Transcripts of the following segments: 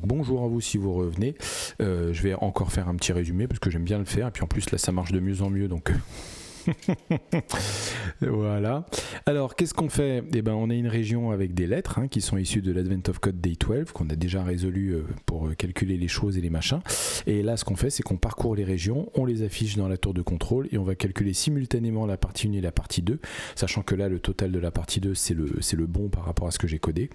bonjour à vous si vous revenez. Je vais encore faire un petit résumé parce que j'aime bien le faire. Et puis en plus là ça marche de mieux en mieux donc... Voilà. Alors qu'est-ce qu'on fait? Eh ben, on a une région avec des lettres qui sont issues de l'Advent of Code Day 12 qu'on a déjà résolu pour calculer les choses et les machins. Et là ce qu'on fait c'est qu'on parcourt les régions, on les affiche dans la tour de contrôle et on va calculer simultanément la partie 1 et la partie 2, sachant que là le total de la partie 2 c'est le bon par rapport à ce que j'ai codé.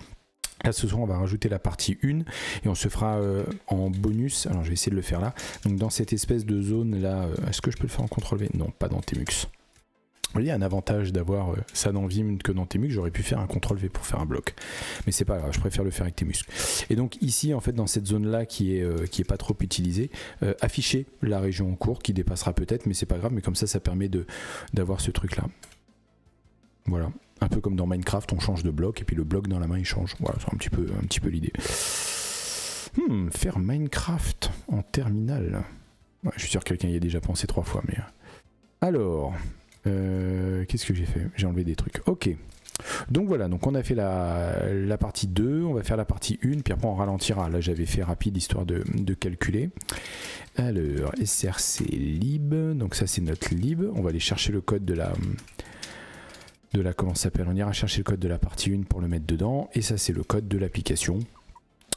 Là ce soir on va rajouter la partie 1 et on se fera en bonus, alors je vais essayer de le faire là, donc dans cette espèce de zone là, est-ce que je peux le faire en CTRL V? Non, pas dans Tmux. Il y a un avantage d'avoir ça dans Vim que dans Tmux, j'aurais pu faire un CTRL V pour faire un bloc, mais c'est pas grave, je préfère le faire avec Tmux. Et donc ici en fait dans cette zone là qui est pas trop utilisée, afficher la région en cours qui dépassera peut-être, mais c'est pas grave, mais comme ça permet d'avoir ce truc là. Voilà. Un peu comme dans Minecraft, on change de bloc et puis le bloc dans la main il change. Voilà, c'est un petit peu l'idée. Faire Minecraft en terminal. Ouais, je suis sûr que quelqu'un y a déjà pensé 3 fois, mais... Alors, qu'est-ce que j'ai fait? J'ai enlevé des trucs. Ok. Donc voilà, donc on a fait la partie 2, on va faire la partie 1, puis après on ralentira. Là j'avais fait rapide histoire de calculer. Alors, src lib, donc ça c'est notre lib. On va aller chercher le code de la comment ça s'appelle, on ira chercher le code de la partie 1 pour le mettre dedans, et ça c'est le code de l'application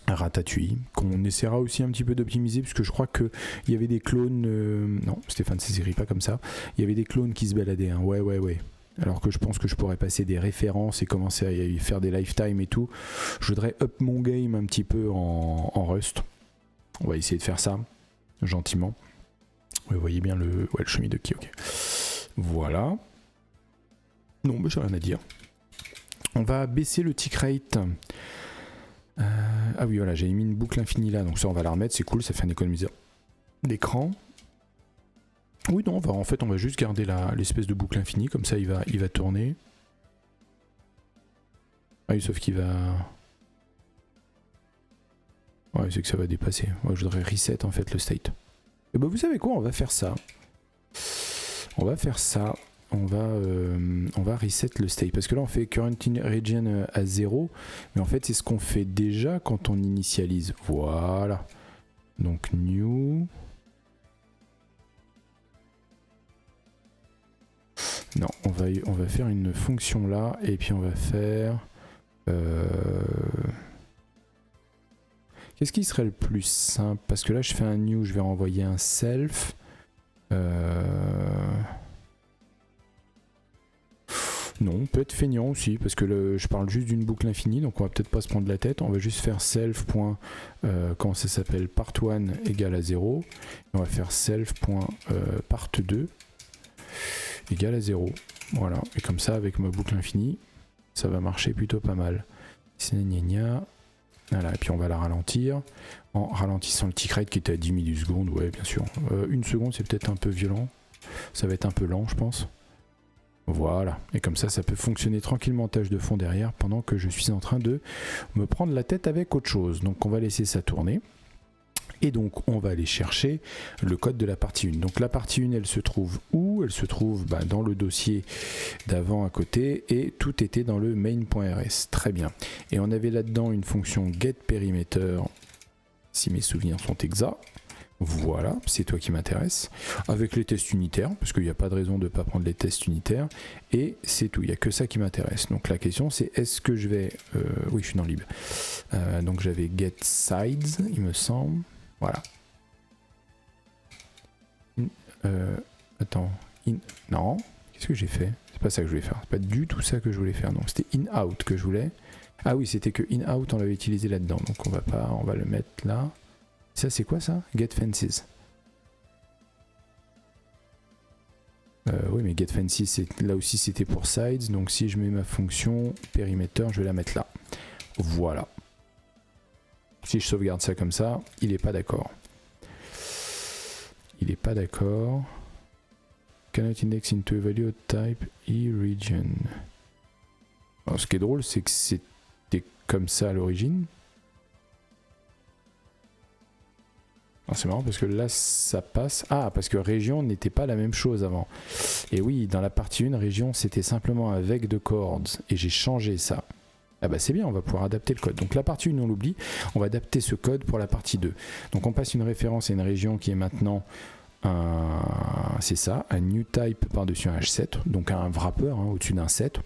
Ratatouille, qu'on essaiera aussi un petit peu d'optimiser, puisque je crois qu'il y avait des clones, non Stéphane s'écrit pas comme ça, il y avait des clones qui se baladaient, ouais, alors que je pense que je pourrais passer des références et commencer à faire des lifetime et tout. Je voudrais up mon game un petit peu en Rust, on va essayer de faire ça, gentiment. Vous voyez bien le chemin de qui, ok. Voilà. Non, mais j'ai rien à dire. On va baisser le tick rate. Ah oui, voilà, j'ai mis une boucle infinie là, donc ça on va la remettre, c'est cool, ça fait un économiseur d'écran. Oui, non, en fait on va juste garder l'espèce de boucle infinie, comme ça il va tourner. Ah oui, sauf qu'il va... Ouais, c'est que ça va dépasser. Ouais, je voudrais reset en fait le state. Et ben vous savez quoi, on va faire ça. On va reset le state, parce que là on fait current region à 0, mais en fait c'est ce qu'on fait déjà quand on initialise. Voilà. Donc new. Non, on va faire une fonction là, et puis on va faire... Qu'est-ce qui serait le plus simple? Parce que là je fais un new, je vais renvoyer un self. Non, peut être feignant aussi, parce que je parle juste d'une boucle infinie, donc on va peut-être pas se prendre la tête. On va juste faire self. Comment ça s'appelle, part1 égale à 0. On va faire self. Part2 égale à 0. Voilà, et comme ça, avec ma boucle infinie, ça va marcher plutôt pas mal. C'est gna. Voilà, et puis on va la ralentir en ralentissant le tick rate qui était à 10 millisecondes. Ouais, bien sûr. 1 seconde, c'est peut-être un peu violent. Ça va être un peu lent, je pense. Voilà, et comme ça peut fonctionner tranquillement en tâche de fond derrière pendant que je suis en train de me prendre la tête avec autre chose. Donc on va laisser ça tourner. Et donc on va aller chercher le code de la partie 1. Donc la partie 1 elle se trouve où? Elle se trouve dans le dossier d'avant à côté, et tout était dans le main.rs. Très bien. Et on avait là-dedans une fonction getPerimeter, si mes souvenirs sont exacts. Voilà, c'est toi qui m'intéresse, avec les tests unitaires, parce qu'il n'y a pas de raison de ne pas prendre les tests unitaires, et c'est tout, il n'y a que ça qui m'intéresse. Donc la question c'est, est-ce que je vais... oui, je suis dans lib. Donc j'avais get sides, il me semble. Voilà. Attends. Non, qu'est-ce que j'ai fait? C'est pas ça que je voulais faire, c'est pas du tout ça que je voulais faire. Donc c'était in-out que je voulais. Ah oui, c'était que in-out, on l'avait utilisé là-dedans, donc on va le mettre là. Ça c'est quoi ça? Get fences. Oui, mais get fences, là aussi c'était pour sides, donc si je mets ma fonction perimeter, je vais la mettre là. Voilà. Si je sauvegarde ça comme ça, il n'est pas d'accord. Il n'est pas d'accord. Cannot index into a value type e-region. Alors, ce qui est drôle, c'est que c'était comme ça à l'origine. C'est marrant parce que là ça passe. Ah, parce que région n'était pas la même chose avant. Et oui, dans la partie 1, région c'était simplement avec de chords. Et j'ai changé ça. Ah bah c'est bien, on va pouvoir adapter le code. Donc la partie 1, on l'oublie, on va adapter ce code pour la partie 2. Donc on passe une référence à une région qui est maintenant c'est ça, un new type par-dessus un H7, donc un wrapper au-dessus d'un set.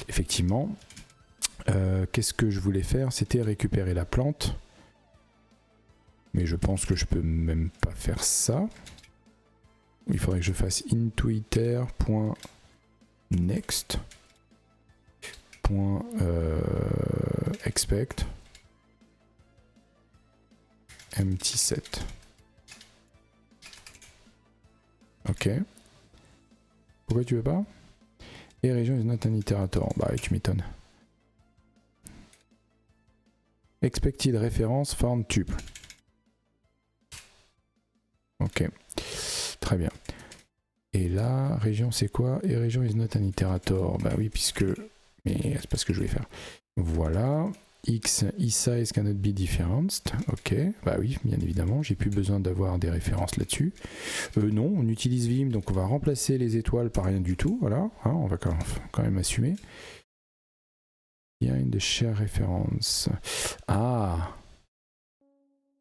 Effectivement. Qu'est-ce que je voulais faire? C'était récupérer la plante. Mais je pense que je peux même pas faire ça. Il faudrait que je fasse intuiter.next. Expect empty set. Ok. Pourquoi tu veux pas? Et région is not an iterator. Bah tu m'étonnes. Expected reference form tuple. Ok. Très bien. Et là, région c'est quoi? Et région is not an iterator. Bah oui, puisque... Mais c'est pas ce que je vais faire. Voilà. X, e-size cannot be differenced. Ok. Bah oui, bien évidemment. J'ai plus besoin d'avoir des références là-dessus. Non, on utilise Vim, donc on va remplacer les étoiles par rien du tout. Voilà. On va quand même assumer. Behind the share reference. Ah!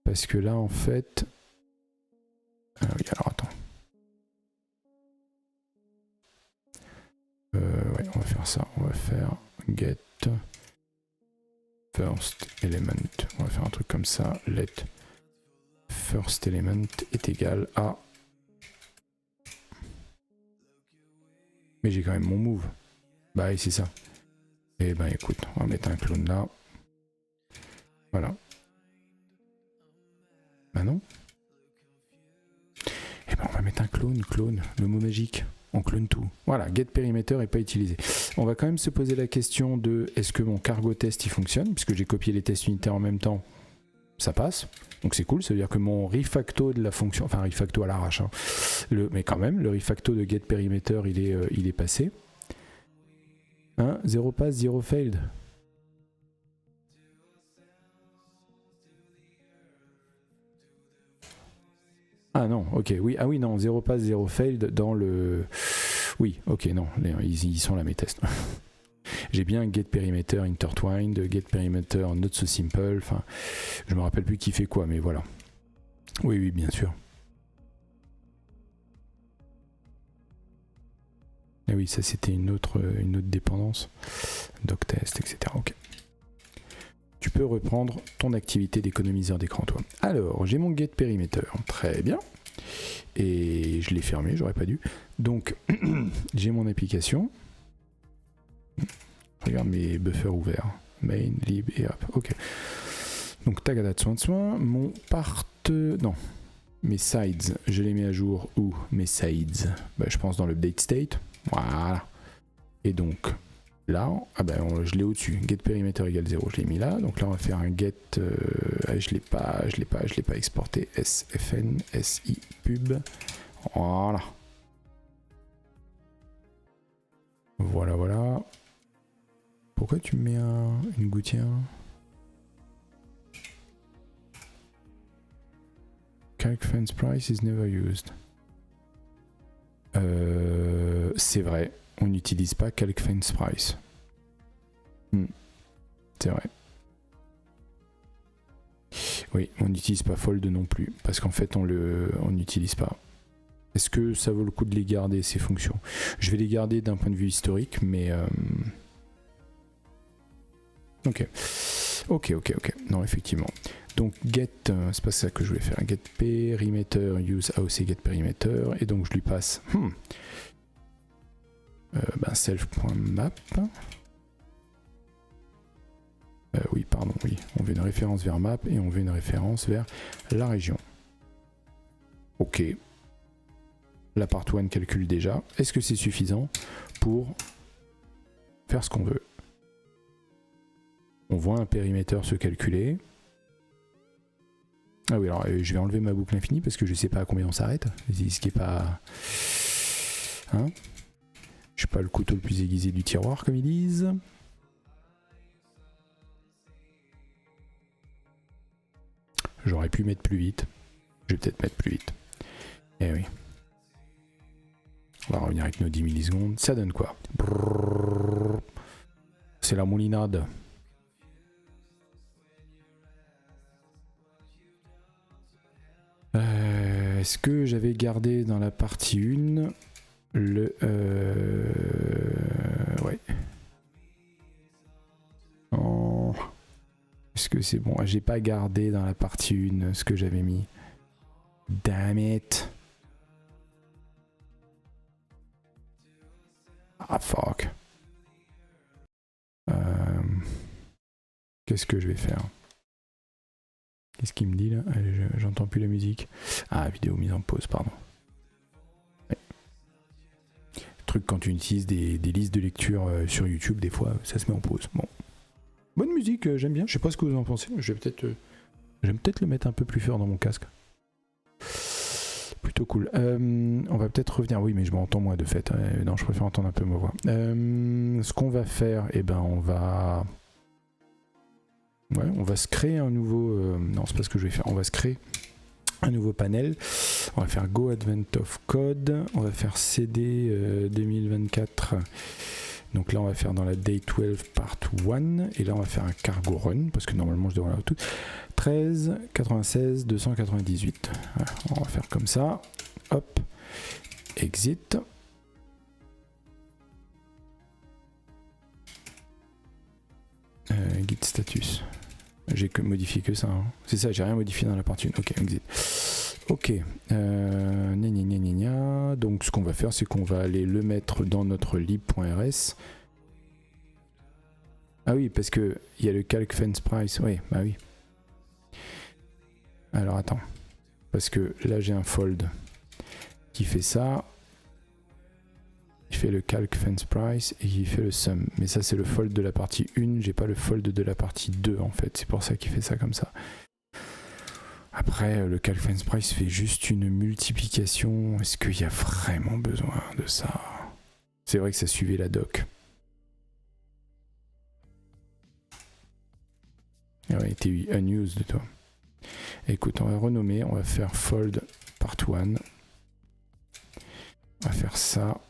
Parce que là, en fait... Ah oui, alors attends. Ouais, on va faire ça. On va faire get first element. On va faire un truc comme ça. Let first element est égal à... Mais j'ai quand même mon move. Bah oui, c'est ça. Et ben écoute, on va mettre un clone là. Voilà. Bah non. Et ben on va mettre un clone, le mot magique. On clone tout. Voilà, get perimeter n'est pas utilisé. On va quand même se poser la question de est-ce que mon cargo test il fonctionne, puisque j'ai copié les tests unitaires en même temps, ça passe. Donc c'est cool, ça veut dire que mon refacto de la fonction, enfin refacto à l'arrache, mais quand même, le refacto de get perimeter il est passé. 0 pass, 0 failed. Ah non, ok, oui, ah oui, non, 0 pass, 0 failed dans le... Oui, ok, non, ils sont là mes tests. J'ai bien get perimeter intertwined, get perimeter not so simple, enfin, je me rappelle plus qui fait quoi, mais voilà. Oui, oui, bien sûr. Et oui, ça c'était une autre dépendance. Doc test, etc. Ok. Tu peux reprendre ton activité d'économiseur d'écran, toi. Alors, j'ai mon get perimeter. Très bien. Et je l'ai fermé, j'aurais pas dû. Donc, j'ai mon application. Regarde mes buffers ouverts. Main, lib et hop. Ok. Donc, tagada soin. Mon part... Non. Mes sides, je les mets à jour où? Mes sides, bah, je pense dans l'update state. Voilà. Et donc, là, je l'ai au-dessus. Get perimeter égale 0, je l'ai mis là. Donc là, on va faire un get. Je l'ai pas exporté. SFN, SI, pub. Voilà. Voilà. Pourquoi tu me mets une gouttière? Calc fence price is never used. C'est vrai. On n'utilise pas calc fence price. C'est vrai. Oui, on n'utilise pas fold non plus, parce qu'en fait on n'utilise pas. Est-ce que ça vaut le coup de les garder, ces fonctions? Je vais les garder d'un point de vue historique, mais... Ok. Non, effectivement. Donc get, c'est pas ça que je voulais faire. Get perimeter, use AOC get perimeter, et donc je lui passe... self.map. Oui, on veut une référence vers map et on veut une référence vers la région. Ok. La part 1 calcule déjà. Est-ce que c'est suffisant pour faire ce qu'on veut? On voit un périmètre se calculer. Ah oui, alors je vais enlever ma boucle infinie parce que je sais pas à combien on s'arrête. Ce qui est pas... Hein? Je suis pas le couteau le plus aiguisé du tiroir, comme ils disent. J'aurais pu mettre plus vite. Je vais peut-être mettre plus vite. Eh oui. On va revenir avec nos 10 millisecondes. Ça donne quoi? C'est la moulinade. Est-ce que j'avais gardé dans la partie 1 le... ouais. Oh. Est-ce que c'est bon? J'ai pas gardé dans la partie 1 ce que j'avais mis. Damn it. Ah fuck. Qu'est-ce que je vais faire? Qu'est-ce qu'il me dit là? J'entends plus la musique. Ah, vidéo mise en pause, pardon. Ouais. Truc quand tu utilises des listes de lecture sur YouTube, des fois ça se met en pause. Bon. Bonne musique, j'aime bien. Je sais pas ce que vous en pensez. Je vais peut-être le mettre un peu plus fort dans mon casque. Plutôt cool. On va peut-être revenir. Oui, mais je m'entends moi de fait. Non, je préfère entendre un peu ma voix. Ce qu'on va faire, eh ben, on va se créer un nouveau. Non, c'est pas ce que je vais faire. On va se créer un nouveau panel. On va faire Go Advent of Code. On va faire CD 2024. Donc là, on va faire dans la Day 12 Part 1. Et là, on va faire un cargo run. Parce que normalement, je devrais avoir tout. 13, 96, 298. Voilà, on va faire comme ça. Hop. Exit. Git status. J'ai modifié que ça. Hein. C'est ça, j'ai rien modifié dans la partie 1. Ok, exit. Ok. Donc ce qu'on va faire, c'est qu'on va aller le mettre dans notre lib.rs. Ah oui, parce que il y a le calc fence price. Oui, bah oui. Alors attends. Parce que là j'ai un fold qui fait ça. Il fait le calc fence price et il fait le sum. Mais ça c'est le fold de la partie 1, j'ai pas le fold de la partie 2 en fait. C'est pour ça qu'il fait ça comme ça. Après le calc fence price fait juste une multiplication. Est-ce qu'il y a vraiment besoin de ça? C'est vrai que ça suivait la doc. Ah ouais, t'es unused de toi. Écoute, on va renommer, on va faire fold part 1. On va faire ça.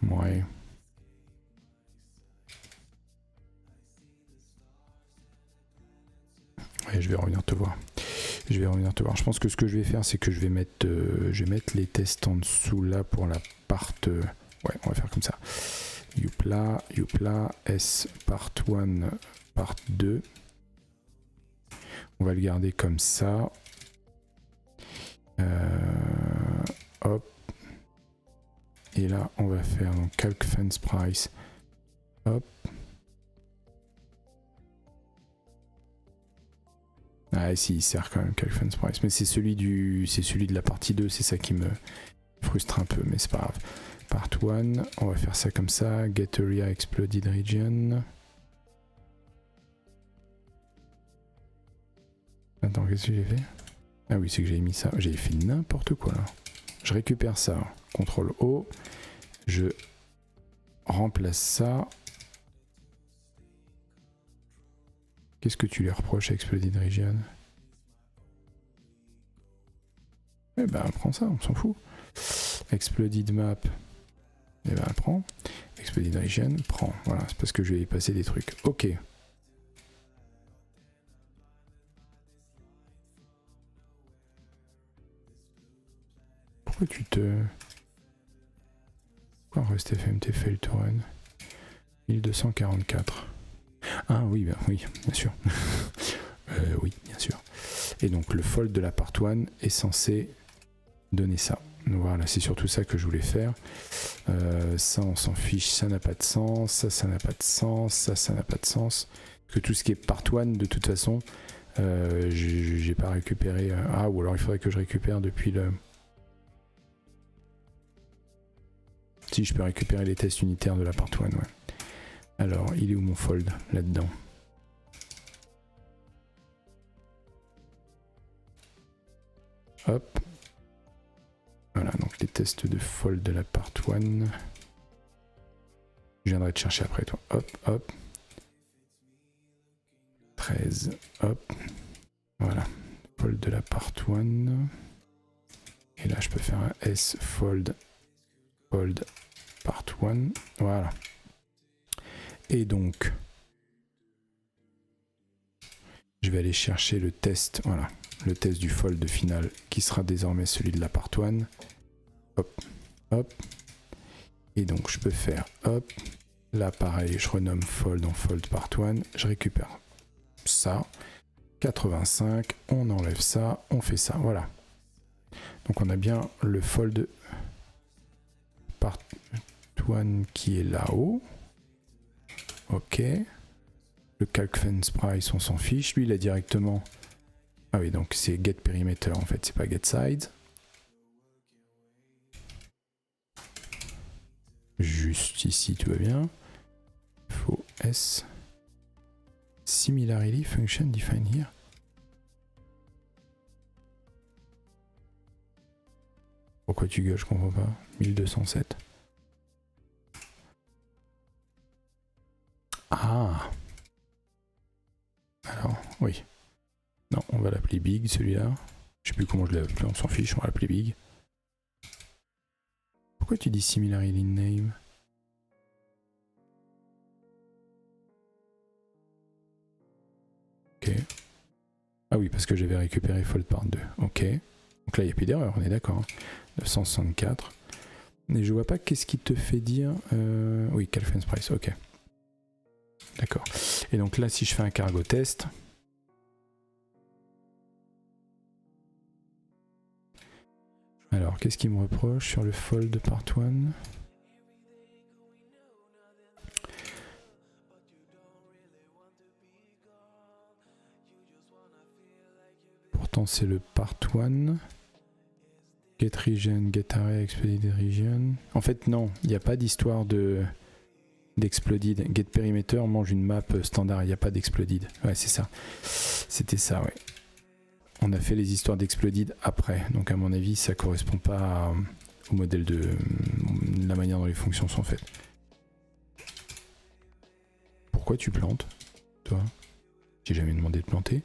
Ouais. Ouais, je vais revenir te voir. Je pense que ce que je vais faire, c'est que je vais mettre les tests en dessous là pour la part. Ouais, on va faire comme ça. Youpla, S part 1, part 2. On va le garder comme ça. Hop. Et là, on va faire donc calc fence price. Hop. Ah si, il sert quand même calc fence price. Mais c'est celui de la partie 2, c'est ça qui me frustre un peu, mais c'est pas grave. Part 1, on va faire ça comme ça. Get area exploded region. Attends, qu'est-ce que j'ai fait? Ah oui, c'est que j'avais mis ça. J'avais fait n'importe quoi là. Je récupère ça. CTRL O. Je remplace ça. Qu'est-ce que tu lui reproches à Exploded Region? Eh ben, prends ça, on s'en fout. Exploded Map. Eh ben, prends. Exploded Region, prends. Voilà, c'est parce que je vais y passer des trucs. Ok. Pourquoi tu te... Pourquoi reste FMT fail to run 1244. Ah oui, ben, oui, bien sûr. Oui, bien sûr. Et donc le fold de la part 1 est censé donner ça. Donc voilà, c'est surtout ça que je voulais faire. Ça, on s'en fiche, ça n'a pas de sens. Ça n'a pas de sens. Ça n'a pas de sens. Parce que tout ce qui est part 1, de toute façon, j'ai pas récupéré. Ah, ou alors il faudrait que je récupère depuis le... Si, je peux récupérer les tests unitaires de la part 1, ouais. Alors, il est où mon fold là-dedans? Hop. Voilà, donc les tests de fold de la part 1. Je viendrai te chercher après toi. Hop, hop. 13. Hop. Voilà. Fold de la part 1. Et là, je peux faire un S fold part 1. Voilà. Et donc, je vais aller chercher le test. Voilà. Le test du fold final qui sera désormais celui de la part 1. Hop. Hop. Et donc, je peux faire hop. Là, pareil, je renomme fold en fold part 1. Je récupère ça. 85. On enlève ça. On fait ça. Voilà. Donc on a bien le fold part 1 qui est là-haut. Ok. Le calc fence price, on s'en fiche. Lui, il a directement... Ah oui, donc c'est get perimeter en fait, c'est pas get size. Juste ici, tout va bien. Faux S. Similarity function defined here. Pourquoi tu gueules, je comprends pas. 1207. Ah. Alors, oui. Non, on va l'appeler Big, celui-là. Je sais plus comment je l'ai appelé, on s'en fiche, on va l'appeler Big. Pourquoi tu dis similarity name? Ok. Ah oui, parce que j'avais récupéré fold part 2. Ok. Donc là, il n'y a plus d'erreur, on est d'accord. 964. Mais je vois pas qu'est-ce qui te fait dire... Oui, Calfence Price, ok. D'accord. Et donc là, si je fais un cargo test... Alors, qu'est-ce qu'il me reproche sur le fold part 1? Pourtant, c'est le part 1. Get region, get area, exploded region. En fait, non, il n'y a pas d'histoire d'exploded. Get perimeter mange une map standard, il n'y a pas d'exploded. Ouais, c'est ça. C'était ça, ouais. On a fait les histoires d'exploded après. Donc, à mon avis, ça correspond pas au modèle de la manière dont les fonctions sont faites. Pourquoi tu plantes, toi? J'ai jamais demandé de planter.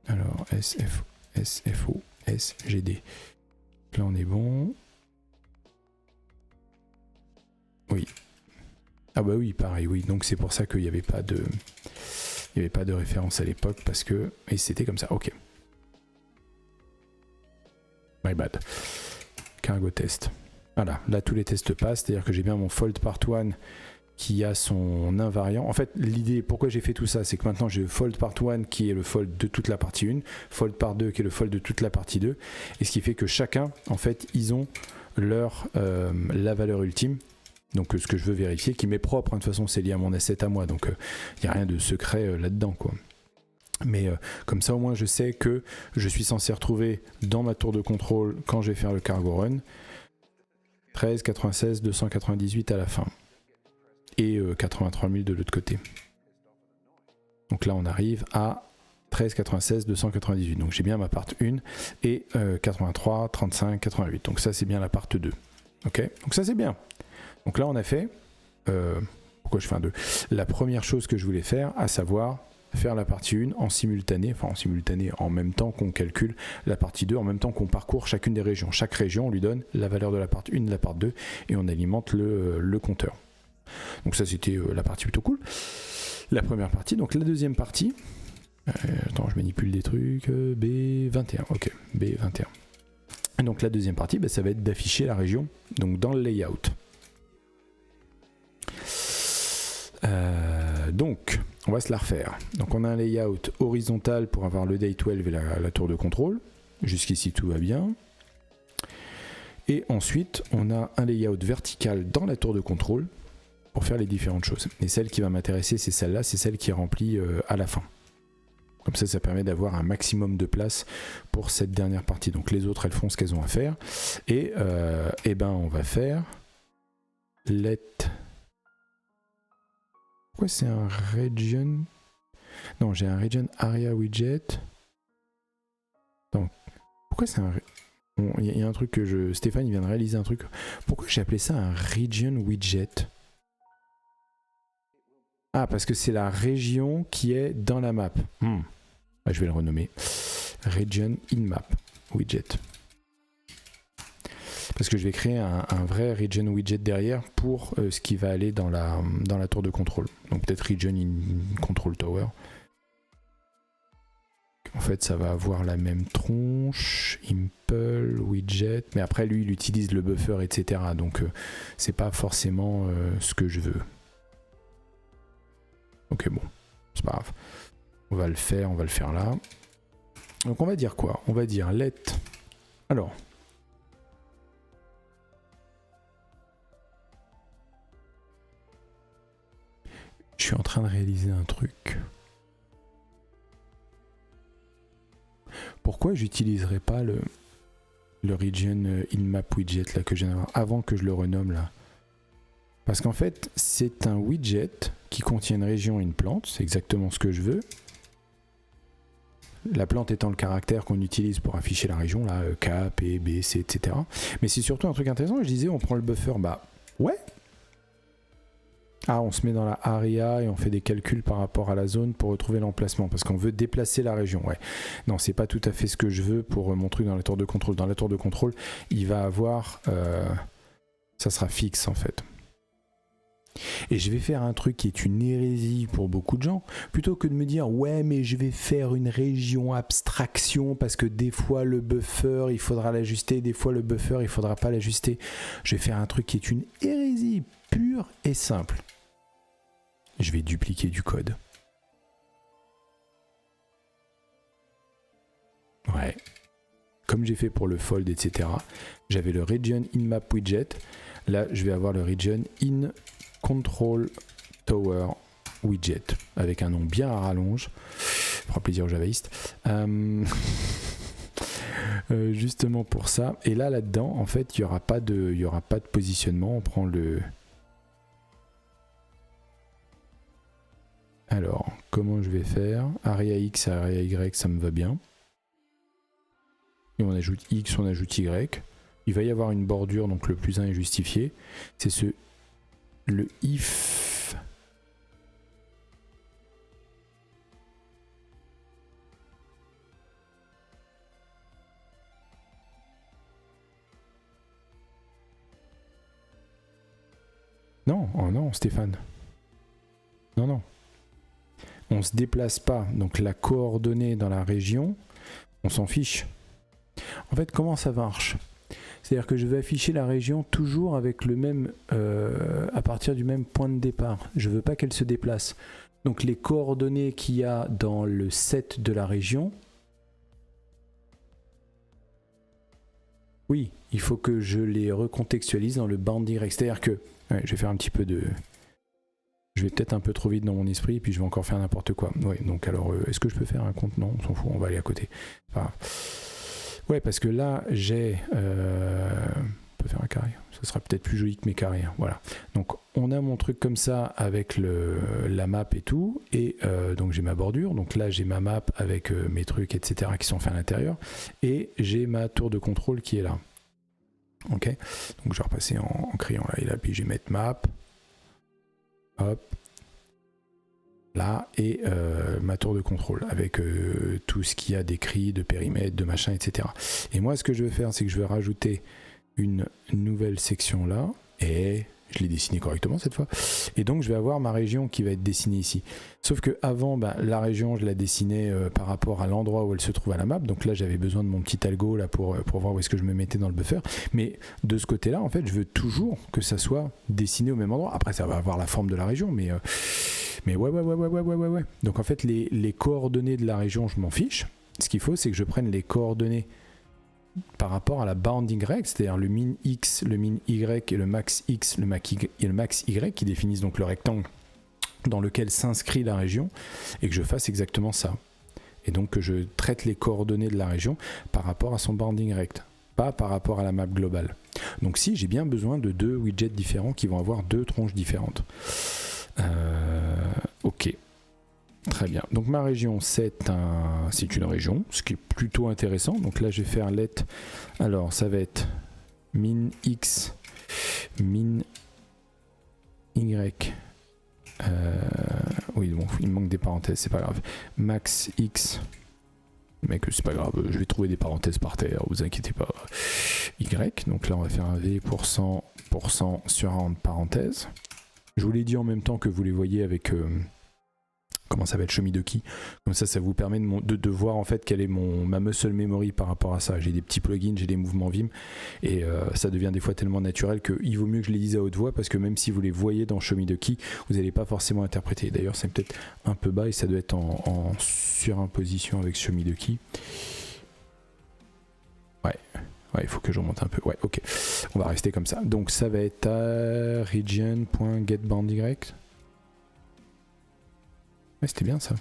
Alors, SFO, SGD. Là, on est bon. Oui. Ah bah oui, pareil, oui. Donc, c'est pour ça qu'il n'y avait pas de... Il n'y avait pas de référence à l'époque parce que... Et c'était comme ça, ok. My bad. Cargo test. Voilà, là tous les tests passent, c'est-à-dire que j'ai bien mon fold part 1 qui a son invariant. En fait, l'idée, pourquoi j'ai fait tout ça, c'est que maintenant j'ai le fold part 1 qui est le fold de toute la partie 1, fold part 2 qui est le fold de toute la partie 2, et ce qui fait que chacun, en fait, ils ont leur la valeur ultime. Donc ce que je veux vérifier, qui m'est propre, hein, de toute façon c'est lié à mon asset à moi, donc il n'y a rien de secret là-dedans, quoi. Mais comme ça au moins je sais que je suis censé retrouver dans ma tour de contrôle, quand je vais faire le cargo run, 13, 96, 298 à la fin. Et 83 000 de l'autre côté. Donc là on arrive à 13, 96, 298. Donc j'ai bien ma part 1 et 83, 35, 88. Donc ça c'est bien la part 2. Ok, donc ça c'est bien. Donc là on a fait, pourquoi je fais un 2? La première chose que je voulais faire, à savoir faire la partie 1 en simultané, enfin en simultané en même temps qu'on calcule la partie 2, en même temps qu'on parcourt chacune des régions. Chaque région on lui donne la valeur de la part 1, de la part 2 et on alimente le compteur. Donc ça c'était la partie plutôt cool. La première partie, donc la deuxième partie, attends je manipule des trucs, B21, ok, B21. Et donc la deuxième partie, ça va être d'afficher la région donc dans le layout. Donc on va se la refaire. Donc on a un layout horizontal pour avoir le day 12 et la tour de contrôle. Jusqu'ici tout va bien. Et ensuite on a un layout vertical dans la tour de contrôle pour faire les différentes choses. Et celle qui va m'intéresser, c'est celle-là, c'est celle qui est remplie à la fin. Comme ça, ça permet d'avoir un maximum de place pour cette dernière partie. Donc les autres, elles font ce qu'elles ont à faire. Et on va faire let... Pourquoi c'est un region? Non, j'ai un region area widget. Non. Pourquoi c'est un... Bon, y a un truc que je... Stéphane, il vient de réaliser un truc. Pourquoi j'ai appelé ça un region widget? Ah, parce que c'est la région qui est dans la map. Ah, je vais le renommer. Region in map widget. Parce que je vais créer un vrai region widget derrière pour ce qui va aller dans la tour de contrôle. Donc peut-être region in control tower. En fait, ça va avoir la même tronche, impl, widget, mais après lui, il utilise le buffer, etc. Donc c'est pas forcément ce que je veux. Ok, bon, c'est pas grave. On va le faire là. Donc on va dire quoi? On va dire let. Alors. Je suis en train de réaliser un truc. Pourquoi j'utiliserai pas le region in-map widget là que je viens d'avoir avant que je le renomme là? Parce qu'en fait, c'est un widget qui contient une région et une plante. C'est exactement ce que je veux. La plante étant le caractère qu'on utilise pour afficher la région, là, K, P, B, C, etc. Mais c'est surtout un truc intéressant. Je disais, on prend le buffer, bah ouais. Ah, on se met dans la area et on fait des calculs par rapport à la zone pour retrouver l'emplacement parce qu'on veut déplacer la région. Ouais. Non, c'est pas tout à fait ce que je veux pour mon truc dans la tour de contrôle. Dans la tour de contrôle, il va avoir... ça sera fixe en fait. Et je vais faire un truc qui est une hérésie pour beaucoup de gens. Plutôt que de me dire, ouais, mais je vais faire une région abstraction parce que des fois le buffer, il faudra l'ajuster, des fois le buffer, il faudra pas l'ajuster. Je vais faire un truc qui est une hérésie pure et simple. Je vais dupliquer du code. Ouais. Comme j'ai fait pour le fold, etc. J'avais le region in map widget. Là, je vais avoir le region in control tower widget avec un nom bien à rallonge. Ça fera plaisir aux javaïstes. Justement pour ça. Et là, là-dedans, en fait, il n'y aura pas de positionnement. On prend le... Alors, comment je vais faire? Area X, Area Y, ça me va bien. Et on ajoute X, on ajoute Y. Il va y avoir une bordure, donc le plus 1 est justifié. C'est le if. Non, oh non, Stéphane. Non, non. On se déplace pas, donc la coordonnée dans la région, on s'en fiche. En fait, comment ça marche? C'est-à-dire que je vais afficher la région toujours avec le même, à partir du même point de départ. Je veux pas qu'elle se déplace. Donc les coordonnées qu'il y a dans le set de la région, oui, il faut que je les recontextualise dans le bounding rect. C'est-à-dire que, ouais, je vais faire un petit peu de... Je vais peut-être un peu trop vite dans mon esprit, puis je vais encore faire n'importe quoi. Ouais, donc alors, est-ce que je peux faire un compte? Non, on s'en fout, on va aller à côté. Enfin, ouais, parce que là, j'ai... on peut faire un carré. Ce sera peut-être plus joli que mes carrés. Hein. Voilà. Donc, on a mon truc comme ça avec la map et tout. Et donc, j'ai ma bordure. Donc là, j'ai ma map avec mes trucs, etc. qui sont faits à l'intérieur. Et j'ai ma tour de contrôle qui est là. Ok. Donc, je vais repasser en crayon là et là. Puis, je vais mettre map. Hop. Là, et ma tour de contrôle avec tout ce qu'il y a d'écrit, de périmètre, de machin, etc. Et moi, ce que je vais faire, c'est que je vais rajouter une nouvelle section là, et je l'ai dessiné correctement cette fois. Et donc, je vais avoir ma région qui va être dessinée ici. Sauf que avant, la région, je la dessinais par rapport à l'endroit où elle se trouve à la map. Donc là, j'avais besoin de mon petit algo là pour voir où est-ce que je me mettais dans le buffer. Mais de ce côté-là, en fait, je veux toujours que ça soit dessiné au même endroit. Après, ça va avoir la forme de la région, mais ouais. Donc en fait, les coordonnées de la région, je m'en fiche. Ce qu'il faut, c'est que je prenne les coordonnées par rapport à la bounding rect, c'est-à-dire le min x, le min y et le max x, le max y, qui définissent donc le rectangle dans lequel s'inscrit la région, et que je fasse exactement ça. Et donc que je traite les coordonnées de la région par rapport à son bounding rect, pas par rapport à la map globale. Donc si, j'ai bien besoin de deux widgets différents qui vont avoir deux tronches différentes. Ok. Très bien. Donc ma région, c'est une région, ce qui est plutôt intéressant. Donc là, je vais faire let. Alors, ça va être min x, min y, Oui, bon, il me manque des parenthèses, c'est pas grave. Max X. Mec, c'est pas grave, je vais trouver des parenthèses par terre, vous inquiétez pas. Y, donc là on va faire un V pour 100% sur un parenthèse. Je vous l'ai dit en même temps que vous les voyez avec comment ça s'appelle, Shomidoki. Comme ça vous permet de voir en fait quelle est ma muscle memory par rapport à ça. J'ai des petits plugins, j'ai des mouvements Vim et ça devient des fois tellement naturel qu'il vaut mieux que je les dise à haute voix parce que même si vous les voyez dans Shomidoki, vous n'allez pas forcément interpréter. D'ailleurs, c'est peut-être un peu bas et ça doit être en surimposition avec Shomidoki. Ouais, il faut que je remonte un peu. Ouais, ok. On va rester comme ça. Donc ça va être à region.getBoundY. Ouais, c'était bien ça.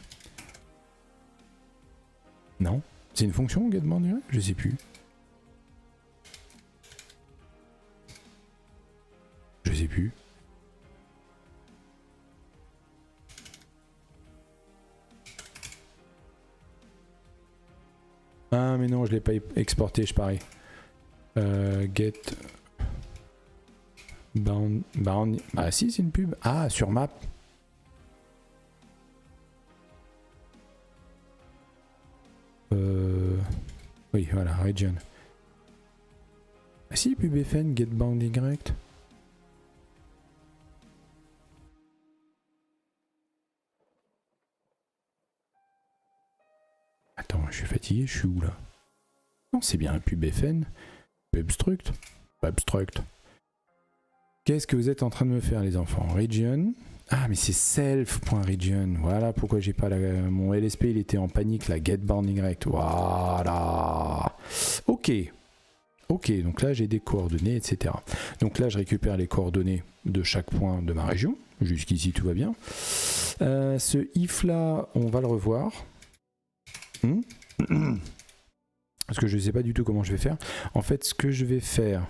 Non? C'est une fonction getBoundY? Je sais plus. Je sais plus. Ah mais non, je l'ai pas exporté, je parie. Get bound. Ah si, c'est une pub. Ah, sur map. Oui, voilà, region. Ah si, pub FN, get bound Y. Attends, je suis fatigué, je suis où là? Non, c'est bien un pub FN. Pubstruct. Pubstruct. Qu'est-ce que vous êtes en train de me faire, les enfants? Region. Ah, mais c'est self.region. Voilà pourquoi j'ai pas mon LSP, il était en panique, la get bound Y. Voilà. Ok. Ok, donc là j'ai des coordonnées, etc. Donc là je récupère les coordonnées de chaque point de ma région. Jusqu'ici tout va bien. Ce if là, on va le revoir. Parce que je ne sais pas du tout comment je vais faire. En fait, ce que je vais faire,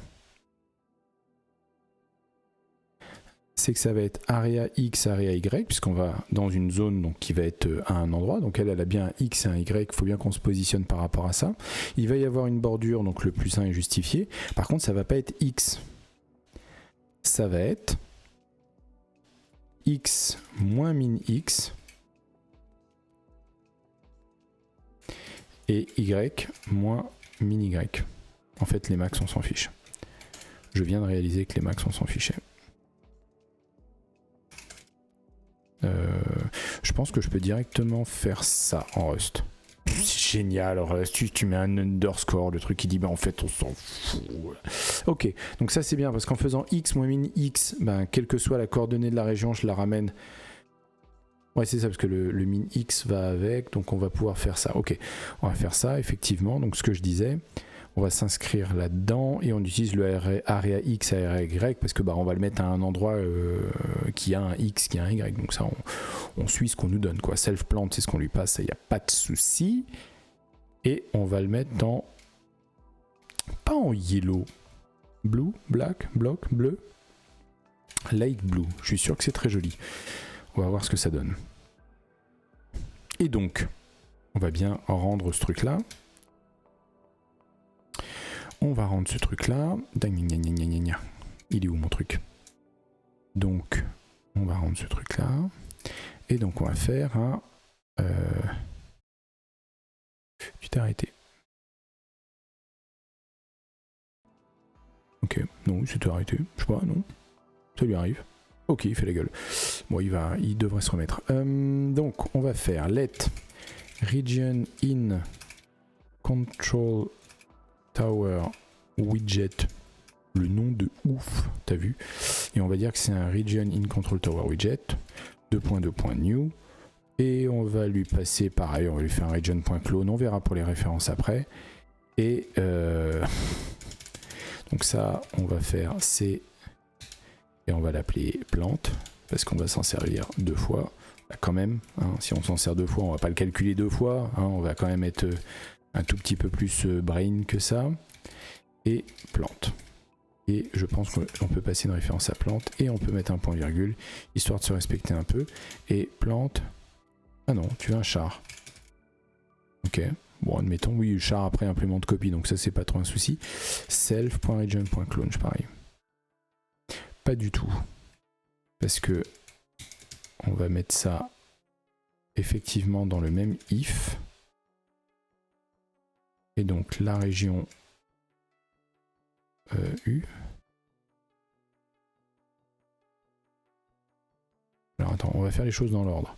c'est que ça va être area X, area Y, puisqu'on va dans une zone donc, qui va être à un endroit. Donc elle a bien un X et un Y, il faut bien qu'on se positionne par rapport à ça. Il va y avoir une bordure, donc le plus 1 est justifié. Par contre, ça ne va pas être X. Ça va être X moins min X et Y moins min Y. En fait, les max, on s'en fiche. Je viens de réaliser que les max, on s'en fichait. Je pense que je peux directement faire ça en Rust. C'est génial, Rust, tu mets un underscore, le truc qui dit, ben en fait on s'en fout. Ok, donc ça c'est bien, parce qu'en faisant x moins min x, ben, quelle que soit la coordonnée de la région, je la ramène. Ouais, c'est ça, parce que le min x va avec, donc on va pouvoir faire ça. Ok, on va faire ça, effectivement, donc ce que je disais, on va s'inscrire là-dedans et on utilise le area x, area y, parce que bah, on va le mettre à un endroit qui a un x, qui a un y, donc ça on suit ce qu'on nous donne, quoi. Self-plant, c'est ce qu'on lui passe, il n'y a pas de souci. Et on va le mettre dans, pas en yellow, blue, black, block, bleu, light blue, je suis sûr que c'est très joli. On va voir ce que ça donne. Et donc, on va bien rendre ce truc-là. On va rendre ce truc-là. Il est où mon truc? Donc, on va rendre ce truc-là. Et donc, on va faire un... Tu t'es arrêté. Ok, non, il s'était arrêté. Je sais pas, non. Ça lui arrive. Ok, il fait la gueule. Bon, il devrait se remettre. Donc, on va faire let region in control tower widget, le nom de ouf, t'as vu, et on va dire que c'est un region in control tower widget, 2.2.new, et on va lui passer pareil, on va lui faire un region.clone, on verra pour les références après, et donc ça, on va faire C, et on va l'appeler plante, parce qu'on va s'en servir deux fois, bah, quand même, hein, si on s'en sert deux fois, on va pas le calculer deux fois, hein, on va quand même être un tout petit peu plus brain que ça, et plante. Et je pense qu'on peut passer une référence à plante, et on peut mettre un point virgule, histoire de se respecter un peu, et plante, ah non, tu veux un char. Ok, bon admettons, oui, char après implémente copie, donc ça c'est pas trop un souci. Self.region.clone, pareil. Pas du tout. Parce que on va mettre ça effectivement dans le même if. Et donc la région U. Alors attends, on va faire les choses dans l'ordre.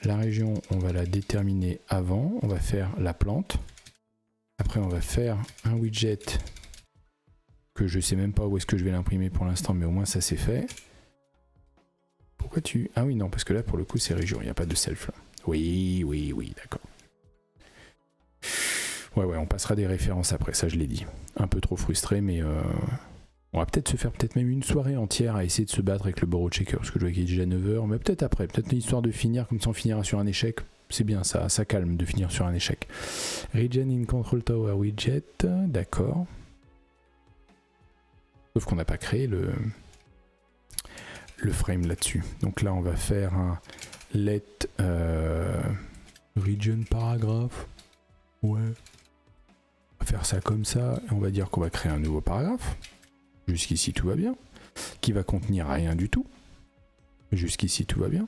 La région, on va la déterminer avant, on va faire la plante. Après, on va faire un widget que je sais même pas où est-ce que je vais l'imprimer pour l'instant, mais au moins ça c'est fait. Pourquoi tu... Ah oui, non, parce que là, pour le coup, c'est région, il n'y a pas de self là. Oui, d'accord. Ouais, on passera des références après, ça je l'ai dit. Un peu trop frustré, mais on va peut-être se faire même une soirée entière à essayer de se battre avec le borrow checker, parce que je vois qu'il est déjà 9h, mais peut-être après, peut-être une histoire de finir, comme ça on finira sur un échec. C'est bien ça calme de finir sur un échec. Region in Control Tower Widget, d'accord. Sauf qu'on n'a pas créé le frame là-dessus. Donc là on va faire un let region paragraphe. Ouais. On va faire ça comme ça, et on va dire qu'on va créer un nouveau paragraphe. Jusqu'ici tout va bien. Qui va contenir rien du tout. Jusqu'ici tout va bien.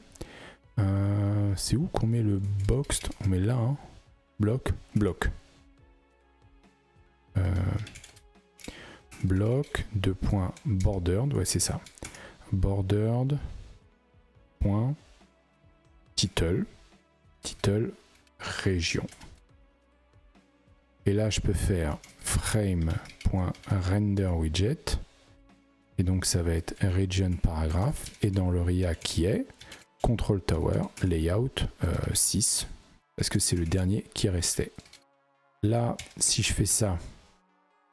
C'est où qu'on met le box? On met là, hein. Bloc. Bloc de point bordered, ouais c'est ça. Bordered point title région. Et là je peux faire frame.renderWidget et donc ça va être region paragraphe et dans le RIA qui est Control Tower Layout 6 parce que c'est le dernier qui restait. Là si je fais ça,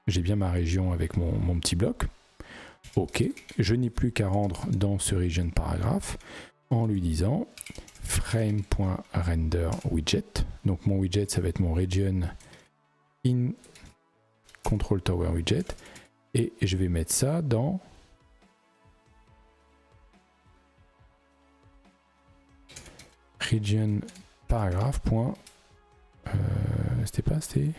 j'ai bien ma région avec mon petit bloc. Ok, je n'ai plus qu'à rendre dans ce region paragraphe en lui disant frame.renderWidget. Donc mon widget ça va être mon region in Control Tower Widget et je vais mettre ça dans region paragraphe. C'était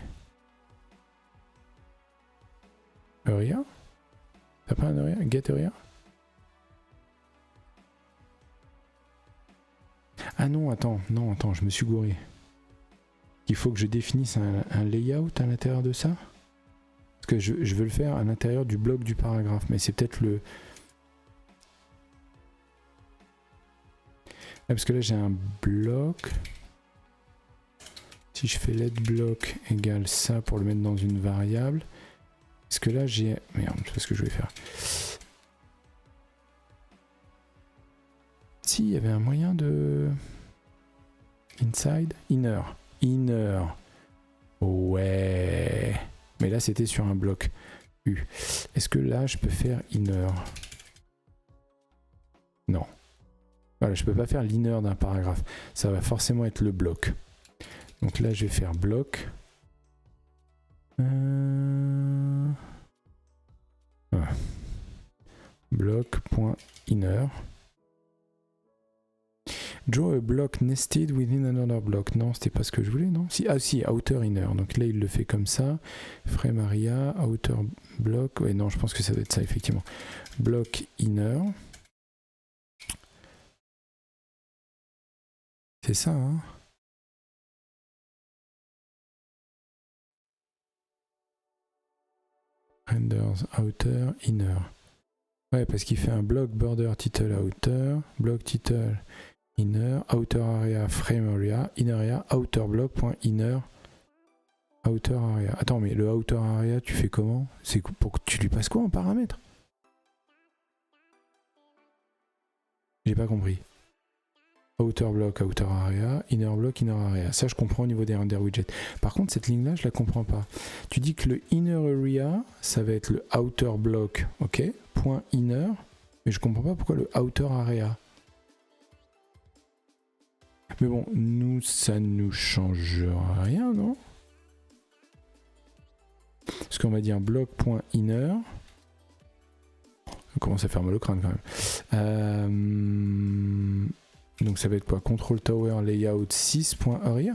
area? T'as pas un area? Get area? Ah non, attends, je me suis gouré. Il faut que je définisse un layout à l'intérieur de ça? Parce que je veux le faire à l'intérieur du bloc du paragraphe, mais c'est peut-être le... Ah, parce que là j'ai un bloc. Si je fais let bloc égale ça pour le mettre dans une variable. Parce que là j'ai... Merde, je sais ce que je vais faire. Si, il y avait un moyen de... Inside? Inner. Ouais. Mais là c'était sur un bloc U. Est-ce que là je peux faire inner? Non. Voilà, je peux pas faire l'inner d'un paragraphe. Ça va forcément être le bloc. Donc là je vais faire bloc. Bloc.inner. Draw a block nested within another block. Non, c'était pas ce que je voulais, non? Si, ah si, outer inner. Donc là, il le fait comme ça. Frame area, outer block. Ouais, non, je pense que ça doit être ça, effectivement. Block inner. C'est ça, hein? Renders outer inner. Ouais, parce qu'il fait un block border title outer, block title inner, outer area, frame area, inner area, outer block.inner, outer area. Attends, mais le outer area, tu fais comment? C'est pour que tu lui passes quoi en paramètre? J'ai pas compris. Outer block, outer area, inner block, inner area. Ça, je comprends au niveau des render widgets. Par contre, cette ligne-là, je la comprends pas. Tu dis que le inner area, ça va être le outer block, ok, point inner, mais je comprends pas pourquoi le outer area. Mais bon, nous, ça nous change rien, non? Parce qu'on va dire block.inner. On commence à faire mal au crâne quand même. Donc ça va être quoi? Control Tower Layout 6.area.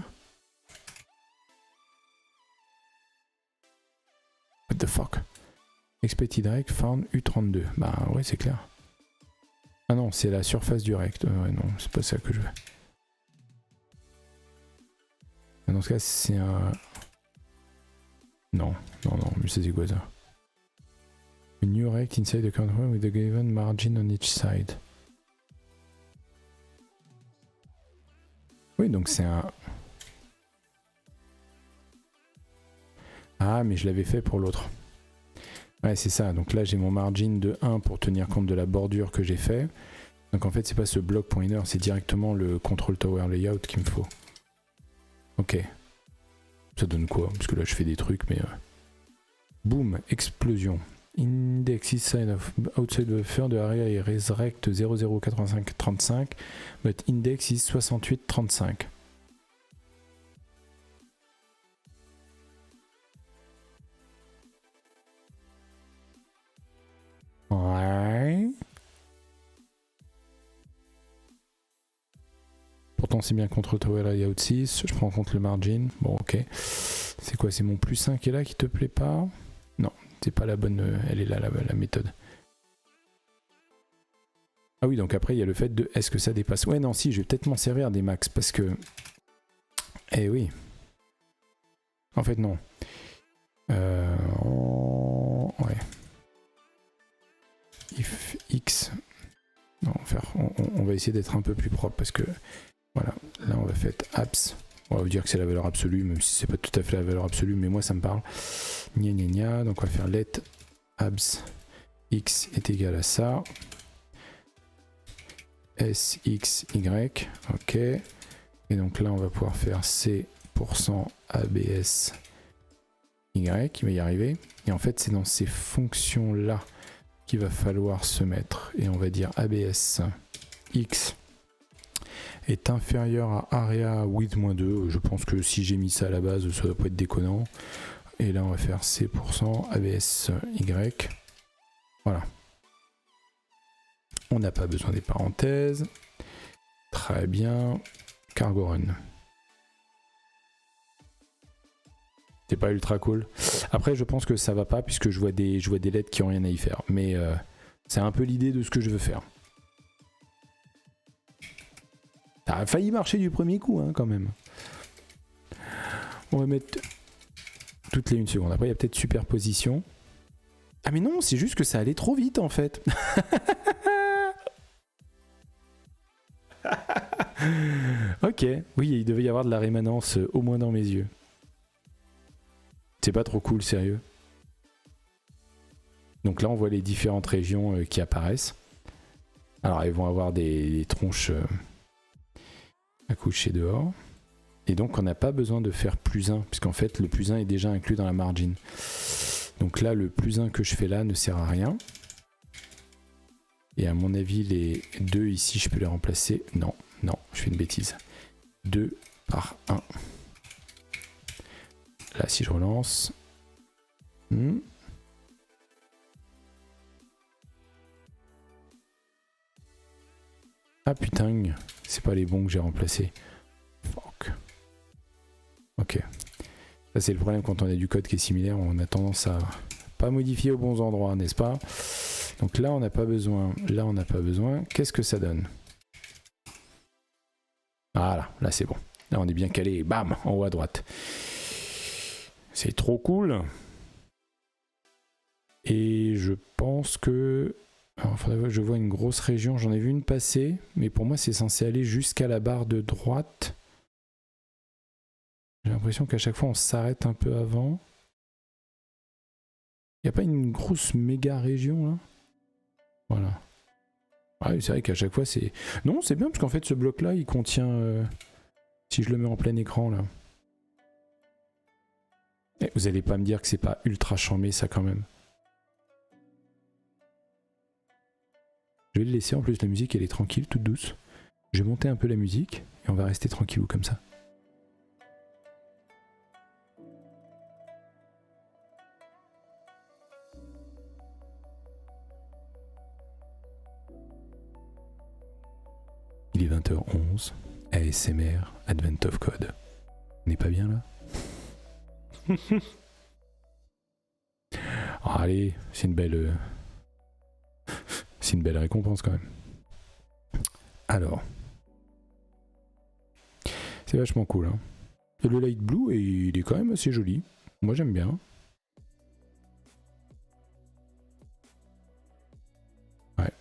What the fuck? Expected Direct found U32. Bah ouais, c'est clair. Ah non, c'est la surface du rect. Ouais, non, c'est pas ça que je veux. Dans ce cas, c'est un... Non, mais c'est quoi ça? A new rect inside the control with a given margin on each side. Oui, donc c'est un... Ah, mais je l'avais fait pour l'autre. Ouais, c'est ça. Donc là, j'ai mon margin de 1 pour tenir compte de la bordure que j'ai fait. Donc en fait, c'est pas ce block.inner, c'est directement le control tower layout qu'il me faut. Ok. Ça donne quoi? Parce que là, je fais des trucs, mais... Boom, explosion. Index inside of outside buffer de area is resurrect 008535, but index is 6835. Ouais. Pourtant c'est bien contre tower layout 6, je prends en compte le margin. Bon ok. C'est quoi, c'est mon plus 1 qui est là qui te plaît pas? Non, c'est pas la bonne, elle est là la méthode. Ah oui, donc après il y a le fait de est-ce que ça dépasse? Ouais non si, je vais peut-être m'en servir des max parce que... Eh oui. En fait non. Ouais. If x... Non, on va essayer d'être un peu plus propre parce que... Voilà, là on va faire abs. On va vous dire que c'est la valeur absolue, même si c'est pas tout à fait la valeur absolue, mais moi ça me parle. Gna gna gna, donc on va faire let abs x est égal à ça. S, X, Y, ok. Et donc là on va pouvoir faire C% ABS Y, il va y arriver. Et en fait c'est dans ces fonctions là qu'il va falloir se mettre. Et on va dire ABS X est inférieur à area width -2. Je pense que si j'ai mis ça à la base, ça doit pas être déconnant. Et là, on va faire C% ABS Y. Voilà. On n'a pas besoin des parenthèses. Très bien. Cargo run. C'est pas ultra cool. Après, je pense que ça va pas puisque je vois des lettres qui ont rien à y faire. Mais c'est un peu l'idée de ce que je veux faire. Ça a failli marcher du premier coup, hein, quand même. On va mettre toutes les 1 seconde. Après, il y a peut-être superposition. Ah mais non, c'est juste que ça allait trop vite, en fait. Ok, oui, il devait y avoir de la rémanence, au moins dans mes yeux. C'est pas trop cool, sérieux. Donc là, on voit les différentes régions qui apparaissent. Alors, elles vont avoir des tronches... à coucher dehors. Et donc on n'a pas besoin de faire +1 puisqu'en fait le +1 est déjà inclus dans la margin. Donc là le +1 que je fais là ne sert à rien. Et à mon avis les 2 ici je peux les remplacer. Non, je fais une bêtise. 2 par 1. Là si je relance. Ah putain, c'est pas les bons que j'ai remplacés. Fuck. Ok. Ça c'est le problème quand on a du code qui est similaire, on a tendance à pas modifier aux bons endroits, n'est-ce pas? Donc là on n'a pas besoin, là on n'a pas besoin. Qu'est-ce que ça donne? Voilà, là c'est bon. Là on est bien calé, bam, en haut à droite. C'est trop cool. Et je pense que... Alors, faudrait que je vois une grosse région, j'en ai vu une passer, mais pour moi c'est censé aller jusqu'à la barre de droite. J'ai l'impression qu'à chaque fois on s'arrête un peu avant. Il n'y a pas une grosse méga région là? Voilà. Ah oui, c'est vrai qu'à chaque fois c'est... Non, c'est bien parce qu'en fait ce bloc là il contient... Si je le mets en plein écran là. Et vous allez pas me dire que c'est pas ultra chambé ça quand même. Je vais le laisser, en plus la musique elle est tranquille, toute douce. Je vais monter un peu la musique et on va rester tranquillou comme ça. Il est 20h11, ASMR, Advent of Code. On n'est pas bien là? Oh, allez, c'est une belle récompense quand même. Alors, c'est vachement cool. Hein. Et le light blue, il est quand même assez joli. Moi, j'aime bien. Ouais,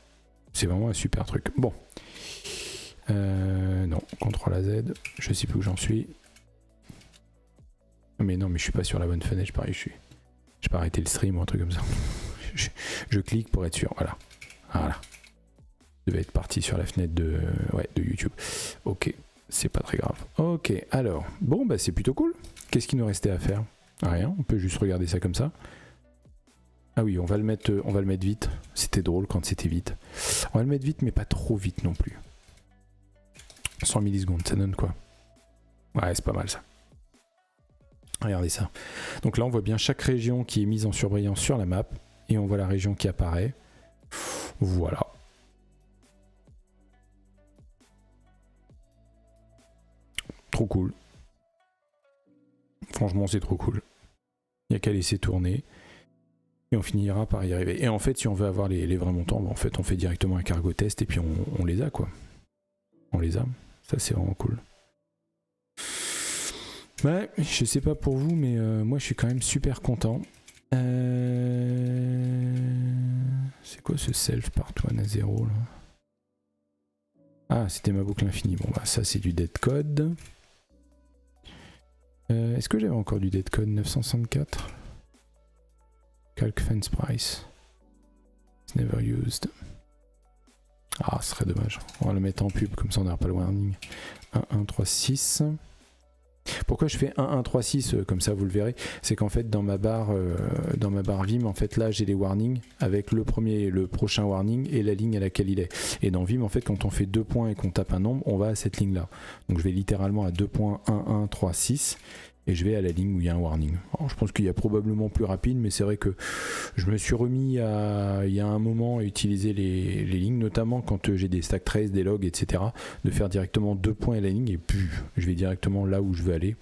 c'est vraiment un super truc. Bon. Non, CTRL à Z, je sais plus où j'en suis. Mais non, mais je suis pas sur la bonne fenêtre, pareil, je peux arrêter le stream ou un truc comme ça. je clique pour être sûr, voilà. Voilà. Je devais être parti sur la fenêtre de YouTube. Ok, c'est pas très grave. Ok, alors, bon, bah c'est plutôt cool. Qu'est-ce qu'il nous restait à faire? Rien, on peut juste regarder ça comme ça. Ah oui, on va le mettre vite. C'était drôle quand c'était vite. On va le mettre vite, mais pas trop vite non plus. 100 millisecondes, ça donne quoi? Ouais, c'est pas mal ça. Regardez ça. Donc là, on voit bien chaque région qui est mise en surbrillance sur la map. Et on voit la région qui apparaît. Voilà. Trop cool. Franchement, c'est trop cool. Il n'y a qu'à laisser tourner. Et on finira par y arriver. Et en fait, si on veut avoir les vrais montants, en fait, on fait directement un cargo test et puis on les a, quoi. On les a. Ça, c'est vraiment cool. Ouais, je sais pas pour vous, mais moi, je suis quand même super content. C'est quoi ce self part 1 à 0 là? Ah, c'était ma boucle infinie. Bon, bah, ça, c'est du dead code. Est-ce que j'avais encore du dead code 964? Calc fence price. It's never used. Ah, ce serait dommage. On va le mettre en pub, comme ça on n'aura pas le warning. 1136. Pourquoi je fais 1136 comme ça vous le verrez, c'est qu'en fait dans ma barre Vim, en fait là j'ai les warnings avec le prochain warning et la ligne à laquelle il est. Et dans Vim en fait quand on fait 2 points et qu'on tape un nombre, on va à cette ligne là. Donc je vais littéralement à 2.1136 et je vais à la ligne où il y a un warning. Alors, je pense qu'il y a probablement plus rapide, mais c'est vrai que je me suis remis il y a un moment à utiliser les lignes, notamment quand j'ai des stack trace, des logs, etc. de faire directement 2 points à la ligne et puis je vais directement là où je veux aller.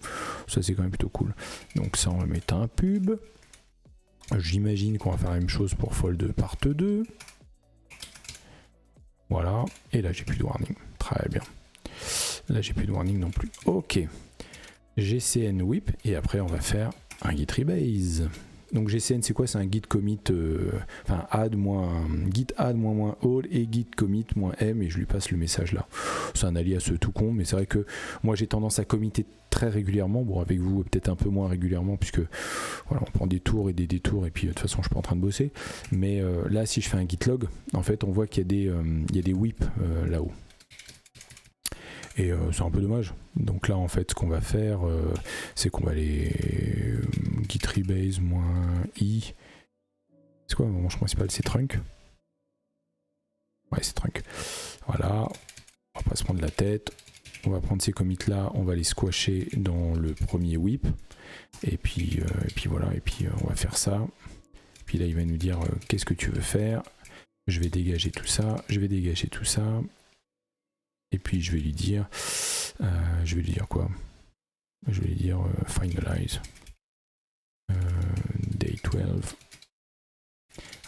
Ça c'est quand même plutôt cool. Donc ça on va mettre un pub. J'imagine qu'on va faire la même chose pour Fold Part 2. Voilà. Et là j'ai plus de warning. Très bien. Là j'ai plus de warning non plus. Ok. GCN whip et après on va faire un git rebase. Donc GCN c'est quoi? C'est un git commit, enfin git add moins all et git commit -m et je lui passe le message là. C'est un alias tout con, mais c'est vrai que moi j'ai tendance à committer très régulièrement, bon avec vous peut-être un peu moins régulièrement puisque voilà on prend des tours et des détours et puis de toute façon je suis pas en train de bosser. Mais là si je fais un git log, en fait on voit qu'il y a des whips là-haut. Et c'est un peu dommage. Donc là, en fait, ce qu'on va faire, c'est qu'on va aller git rebase -i. C'est quoi mon branche principale? C'est trunk. Ouais, c'est trunk. Voilà. On va pas se prendre la tête. On va prendre ces commits là, on va les squasher dans le premier whip. Et puis voilà. Et puis on va faire ça. Puis là, il va nous dire qu'est-ce que tu veux faire. Je vais dégager tout ça. Je vais dégager tout ça. Et puis je vais lui dire quoi? Je vais lui dire finalize day 12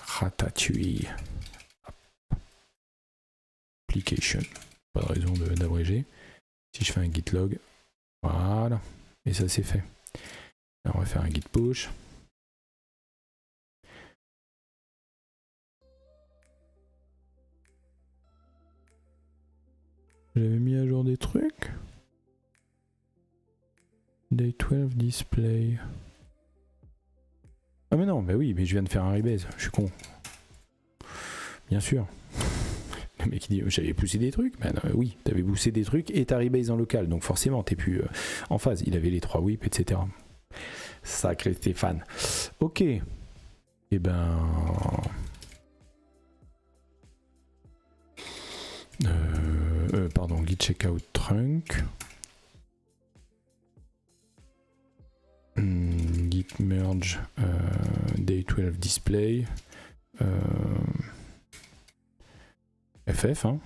ratatouille application. Pas de raison d'abréger. Si je fais un git log, voilà, et ça c'est fait. Alors on va faire un git push. J'avais mis à jour des trucs. Day 12 display. Ah mais non, bah oui, mais je viens de faire un rebase, je suis con. Bien sûr. Le mec il dit j'avais poussé des trucs. Ben oui, t'avais poussé des trucs et t'as rebase en local, donc forcément t'es plus en phase. Il avait les 3 whips, etc. Sacré Stéphane. Ok. Et ben. Pardon, git checkout trunk. Git merge day 12 display. FF, hein.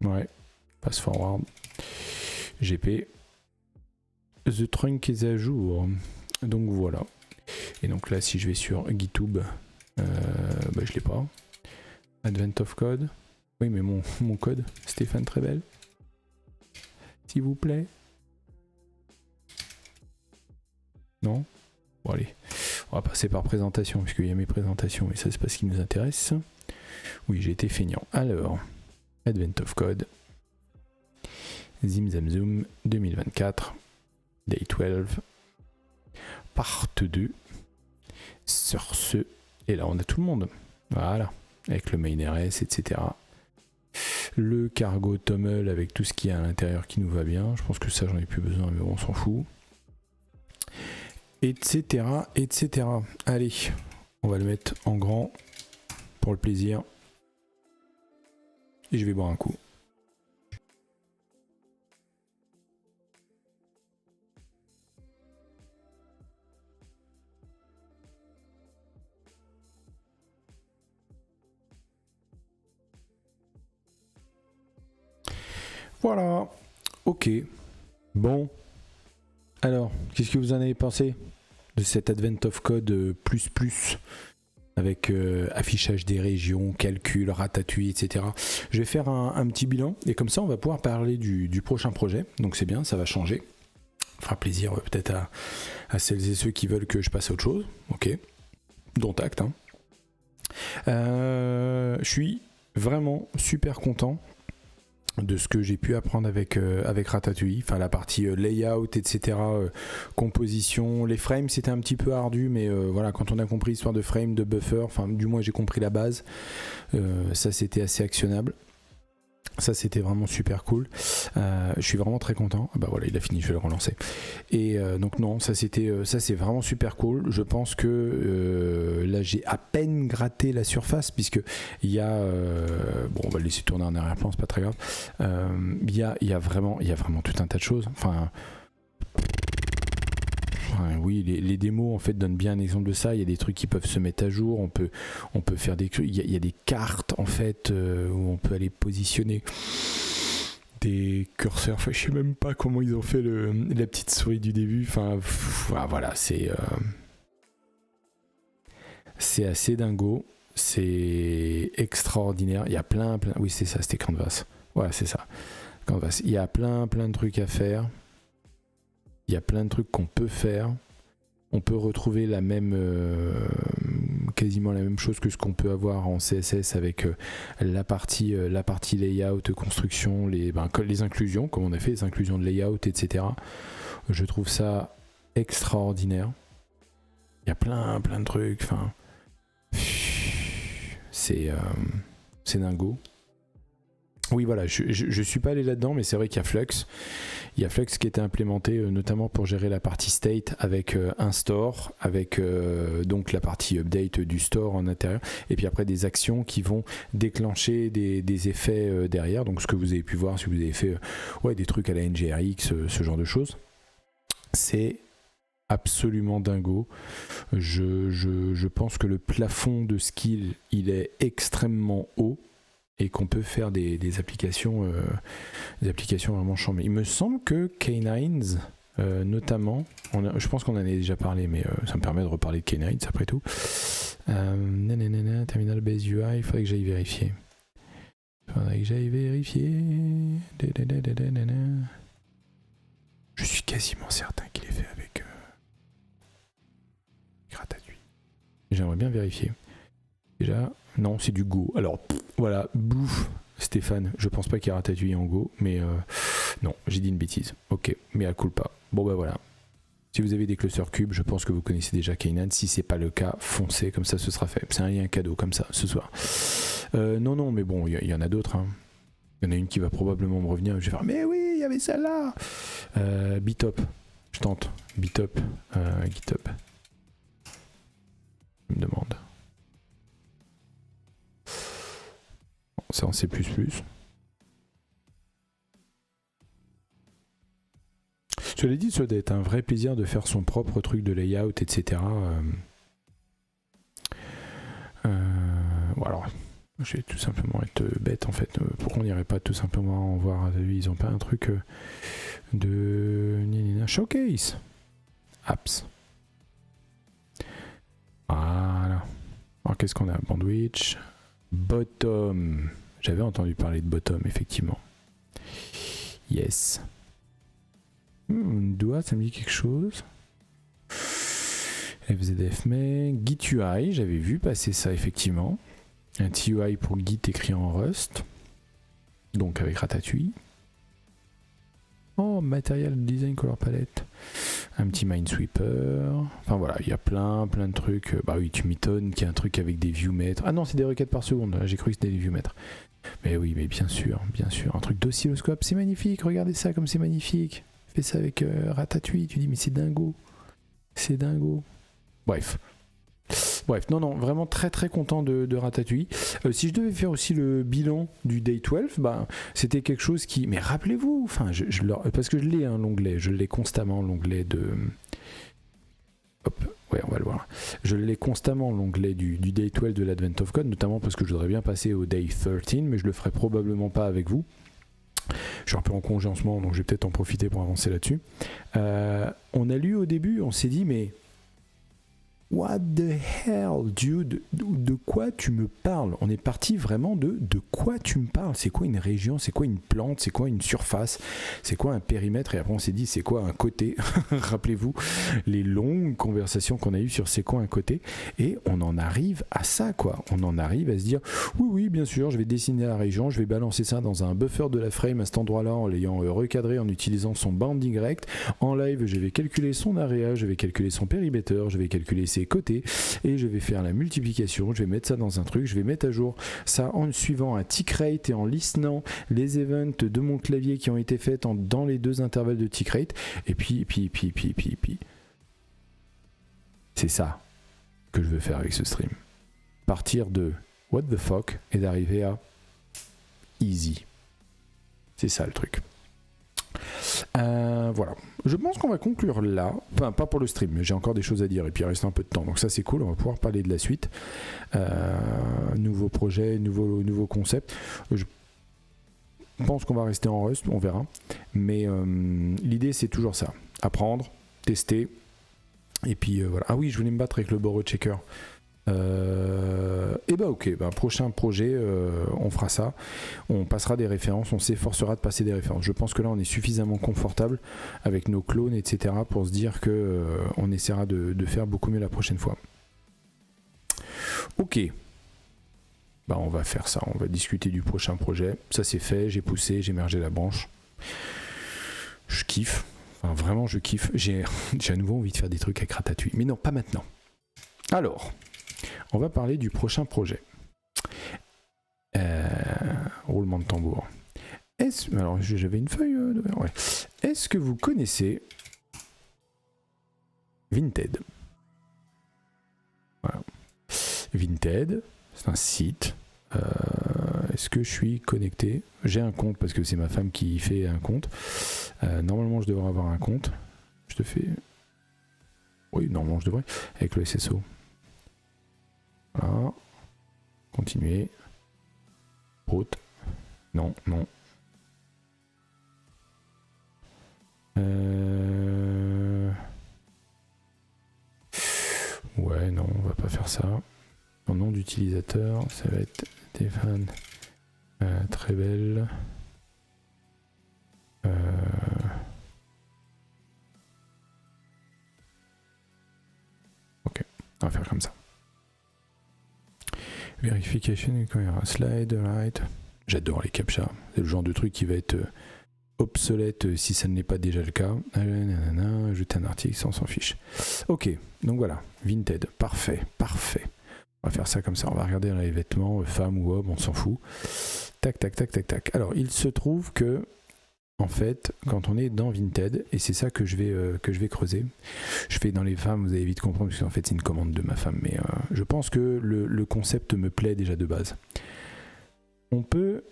Ouais. Pass forward. GP. The trunk est à jour. Donc voilà. Et donc là, si je vais sur GitHub, bah, je l'ai pas. Advent of Code. Oui, mais mon code, Stéphane Trebel. S'il vous plaît. Non? Bon, allez. On va passer par présentation, puisqu'il y a mes présentations, mais ça, c'est pas ce qui nous intéresse. Oui, j'ai été feignant. Alors, Advent of Code. Zim Zam Zoom 2024. Day 12. Part 2. Sur ce. Et là, on a tout le monde. Voilà. Avec le main RS, etc. Le cargo Toml avec tout ce qu'il y a à l'intérieur qui nous va bien. Je pense que ça, j'en ai plus besoin, mais bon, on s'en fout. Etc. etc. Allez, on va le mettre en grand pour le plaisir. Et je vais boire un coup. Voilà. Ok. Bon. Alors, qu'est-ce que vous en avez pensé de cet Advent of Code plus avec affichage des régions, calcul, ratatouille, etc. Je vais faire un petit bilan et comme ça on va pouvoir parler du prochain projet. Donc c'est bien, ça va changer. Ça fera plaisir peut-être à celles et ceux qui veulent que je passe à autre chose. Ok. Dont acte. Hein. Je suis vraiment super content de ce que j'ai pu apprendre avec Ratatouille, enfin la partie layout, etc., composition, les frames c'était un petit peu ardu, mais voilà, quand on a compris l'histoire de frame, de buffer, enfin du moins j'ai compris la base, ça c'était assez actionnable. Ça c'était vraiment super cool. Je suis vraiment très content. Bah voilà, il a fini, je vais le relancer. Et donc non, ça c'est vraiment super cool. Je pense que là j'ai à peine gratté la surface puisque il y a bon, on va le laisser tourner en arrière-plan, c'est pas très grave. Il y a vraiment tout un tas de choses. Enfin oui, les démos en fait donnent bien un exemple de ça. Il y a des trucs qui peuvent se mettre à jour. On peut faire des trucs. Il y a des cartes en fait où on peut aller positionner des curseurs. Enfin, je sais même pas comment ils ont fait la petite souris du début. Enfin, voilà, c'est assez dingo. C'est extraordinaire. Il y a plein. Oui, c'est ça. C'était Canvas. Voilà, c'est ça. Canvas. Il y a plein de trucs à faire. Il y a plein de trucs qu'on peut faire. On peut retrouver quasiment la même chose que ce qu'on peut avoir en CSS avec la partie layout, construction, les inclusions, comme on a fait, les inclusions de layout, etc. Je trouve ça extraordinaire. Il y a plein de trucs. Enfin, c'est dingo. Oui, voilà, je suis pas allé là-dedans, mais c'est vrai qu'il y a Flux. Il y a Flux qui était implémenté notamment pour gérer la partie state avec un store, avec donc la partie update du store en intérieur, et puis après des actions qui vont déclencher des effets derrière. Donc ce que vous avez pu voir si vous avez fait des trucs à la NGRX, ce genre de choses. C'est absolument dingo. Je pense que le plafond de skill, il est extrêmement haut. Et qu'on peut faire des applications vraiment chambées. Il me semble que K9s, notamment, je pense qu'on en a déjà parlé, mais ça me permet de reparler de K9s après tout. Terminal Base UI, il faudrait que j'aille vérifier. Je suis quasiment certain qu'il est fait avec Ratatouille. J'aimerais bien vérifier. Déjà, non, c'est du Go. Alors, voilà, bouffe, Stéphane. Je pense pas qu'il y a Ratatouille en Go, mais non, j'ai dit une bêtise. Ok, mais à culpa. Bon, bah voilà. Si vous avez des clusters cubes, je pense que vous connaissez déjà Kainan. Si c'est pas le cas, foncez, comme ça ce sera fait. C'est un lien cadeau, comme ça, ce soir. Non, mais bon, il y en a d'autres. Hein. Il y en a une qui va probablement me revenir. Je vais faire, mais oui, il y avait celle-là. Bitop, je tente. Bitop, GitHub. Je me demande. C'est en C++. Cela dit, ça doit être un vrai plaisir de faire son propre truc de layout, etc. Bon alors, je vais tout simplement être bête en fait. Pourquoi on n'irait pas tout simplement en voir? Ils ont pas un truc de showcase apps. Voilà. Alors qu'est-ce qu'on a? Bandwidth, Bottom. J'avais entendu parler de Bottom, effectivement. Yes. Doigt, ça me dit quelque chose. FZF mais GitUI, j'avais vu passer ça effectivement. Un TUI pour Git écrit en Rust. Donc avec Ratatouille. Oh, Material Design Color Palette. Un petit Minesweeper. Enfin voilà, il y a plein de trucs. Bah oui, tu m'étonnes qu'il y a un truc avec des viewmètres. Ah non, c'est des requêtes par seconde. J'ai cru que c'était des viewmètres. Mais oui, mais bien sûr. Un truc d'oscilloscope, c'est magnifique. Regardez ça comme c'est magnifique. Fais ça avec Ratatouille. Tu dis, mais c'est dingo. C'est dingo. Bref, non, vraiment très content de Ratatouille. Si je devais faire aussi le bilan du Day 12, bah, c'était quelque chose qui... Mais rappelez-vous, enfin, parce que je l'ai, hein, l'onglet, je l'ai constamment, l'onglet de... Hop, ouais, on va le voir. Je l'ai constamment, l'onglet du Day 12 de l'Advent of God, notamment parce que je voudrais bien passer au Day 13, mais je le ferai probablement pas avec vous. Je suis un peu en congé en ce moment, donc je vais peut-être en profiter pour avancer là-dessus. On a lu au début, on s'est dit, mais... What the hell, dude? De quoi tu me parles? On est parti vraiment de quoi tu me parles? C'est quoi une région? C'est quoi une plante? C'est quoi une surface? C'est quoi un périmètre? Et après on s'est dit c'est quoi un côté? Rappelez-vous les longues conversations qu'on a eues sur c'est quoi un côté? Et on en arrive à ça, quoi. On en arrive à se dire oui, bien sûr, je vais dessiner la région, je vais balancer ça dans un buffer de la frame à cet endroit-là en l'ayant recadré en utilisant son bounding rect. En live, je vais calculer son area, je vais calculer son périmètre, je vais calculer ses côtés et je vais faire la multiplication, je vais mettre ça dans un truc, je vais mettre à jour ça en suivant un tick rate et en listenant les events de mon clavier qui ont été faits dans les deux intervalles de tick rate et puis c'est ça que je veux faire avec ce stream, partir de what the fuck et d'arriver à easy. C'est ça le truc. Voilà, je pense qu'on va conclure là, enfin pas pour le stream, mais j'ai encore des choses à dire et puis il reste un peu de temps, donc ça c'est cool, on va pouvoir parler de la suite. Nouveau projet, nouveau concept. Je pense qu'on va rester en Rust, on verra, mais l'idée c'est toujours ça, apprendre, tester, et puis voilà. Ah oui, je voulais me battre avec le borrow checker. Et bah ok, prochain projet, on fera ça, on passera des références, on s'efforcera de passer des références. Je pense que là on est suffisamment confortable avec nos clones, etc. pour se dire que on essaiera de faire beaucoup mieux la prochaine fois. Ok, on va faire ça, on va discuter du prochain projet. Ça c'est fait, j'ai poussé, j'ai mergé la branche. Je kiffe, enfin vraiment je kiffe. J'ai à nouveau envie de faire des trucs avec Ratatouille, mais non, pas maintenant. Alors, on va parler du prochain projet. Roulement de tambour. Alors, j'avais une feuille. Ouais. Est-ce que vous connaissez Vinted? Voilà. Vinted, c'est un site. Est-ce que je suis connecté? J'ai un compte parce que c'est ma femme qui fait un compte. Normalement, je devrais avoir un compte. Je te fais... Oui, normalement, je devrais. Avec le SSO. Voilà. Continuer. Route. Non. Ouais, non, on va pas faire ça. Mon nom d'utilisateur, ça va être Stéphane très belle. Ok, on va faire comme ça. Verification, slide, right. J'adore les captcha. C'est le genre de truc qui va être obsolète si ça ne l'est pas déjà le cas. Ajouter un article, ça on s'en fiche. Ok, donc voilà, Vinted, parfait. On va faire ça comme ça, on va regarder les vêtements, femme ou homme, on s'en fout. Tac. Alors, il se trouve que, en fait, quand on est dans Vinted, et c'est ça que je vais creuser, je fais dans les femmes, vous allez vite comprendre, parce qu'en fait c'est une commande de ma femme, mais je pense que le concept me plaît déjà de base. On peut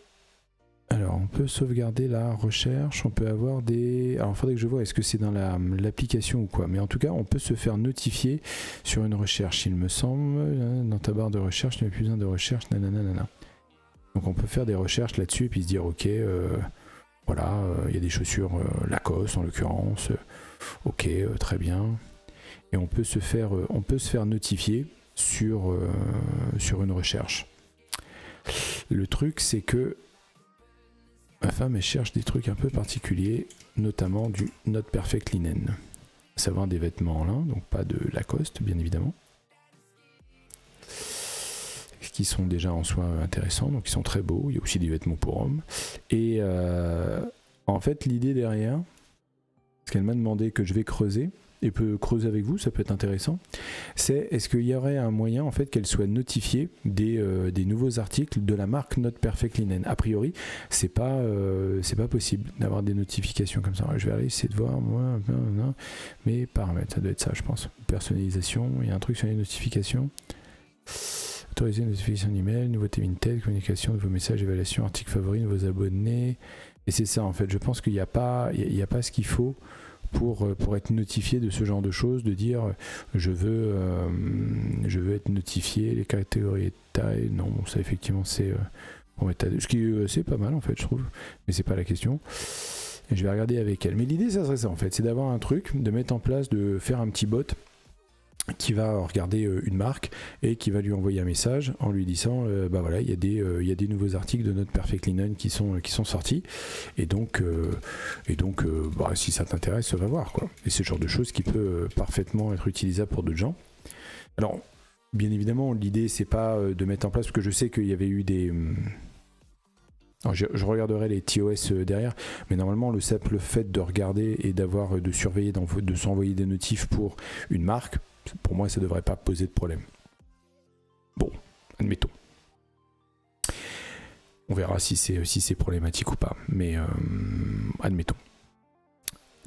sauvegarder la recherche, on peut avoir des... Alors il faudrait que je vois, est-ce que c'est dans l'application ou quoi, mais en tout cas on peut se faire notifier sur une recherche, il me semble, dans ta barre de recherche, tu n'as plus besoin de recherche, nanana. Donc on peut faire des recherches là-dessus et puis se dire ok, voilà, il y a des chaussures Lacoste en l'occurrence, ok, très bien, et on peut se faire notifier sur une recherche. Le truc, c'est que ma femme, elle cherche des trucs un peu particuliers, notamment du Not Perfect Linen. À savoir des vêtements en lin, donc pas de Lacoste, bien évidemment. Qui sont déjà en soi intéressants, donc ils sont très beaux. Il y a aussi des vêtements pour hommes. Et en fait, l'idée derrière, ce qu'elle m'a demandé que je vais creuser, et peut creuser avec vous, ça peut être intéressant, c'est est-ce qu'il y aurait un moyen en fait qu'elle soit notifiée des nouveaux articles de la marque Not Perfect Linen. A priori, c'est pas possible d'avoir des notifications comme ça. Je vais aller essayer de voir moi, mais paramètres, ça doit être ça, je pense. Personnalisation, il y a un truc sur les notifications. Autoriser une notification d'email, nouveauté Vinted, communication, nouveaux messages, évaluation, articles favoris, nouveaux abonnés. Et c'est ça en fait, je pense qu'il n'y a pas ce qu'il faut pour être notifié de ce genre de choses, de dire je veux être notifié, les catégories et taille. Non, bon, ça effectivement c'est ce qui c'est pas mal en fait je trouve, mais c'est pas la question. Et je vais regarder avec elle. Mais l'idée ça serait ça en fait, c'est d'avoir un truc, de mettre en place, de faire un petit bot qui va regarder une marque et qui va lui envoyer un message en lui disant bah voilà, il y a des nouveaux articles de Not Perfect Linen qui sont sortis et donc bah, si ça t'intéresse, va voir quoi. Et c'est le genre de choses qui peut parfaitement être utilisable pour d'autres gens. Alors bien évidemment l'idée c'est pas de mettre en place, parce que je sais qu'il y avait eu des alors, je regarderai les TOS derrière, mais normalement le simple fait de regarder et de surveiller, de s'envoyer des notifs pour une marque, pour moi ça devrait pas poser de problème. Bon, admettons. On verra si c'est problématique ou pas, mais admettons.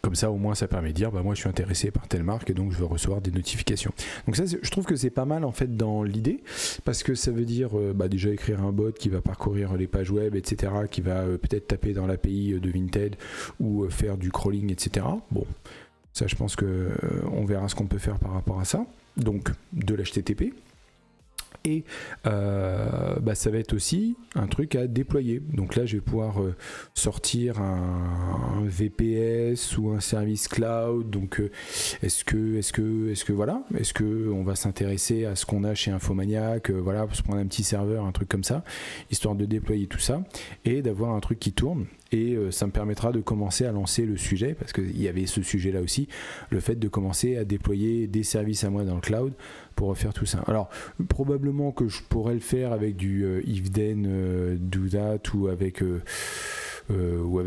Comme ça au moins ça permet de dire bah moi je suis intéressé par telle marque et donc je veux recevoir des notifications. Donc ça je trouve que c'est pas mal en fait dans l'idée, parce que ça veut dire déjà écrire un bot qui va parcourir les pages web, etc., qui va peut-être taper dans l'API de Vinted ou faire du crawling, etc. Bon, ça je pense que on verra ce qu'on peut faire par rapport à ça. Donc de l'HTTP. Et ça va être aussi un truc à déployer. Donc là, je vais pouvoir sortir un VPS ou un service cloud. Donc est-ce que voilà, est-ce que on va s'intéresser à ce qu'on a chez Infomaniac, voilà, pour se prendre un petit serveur, un truc comme ça, histoire de déployer tout ça et d'avoir un truc qui tourne. Et ça me permettra de commencer à lancer le sujet, parce qu'il y avait ce sujet-là aussi, le fait de commencer à déployer des services à moi dans le cloud pour refaire tout ça. Alors, probablement que je pourrais le faire avec du if then do that ou avec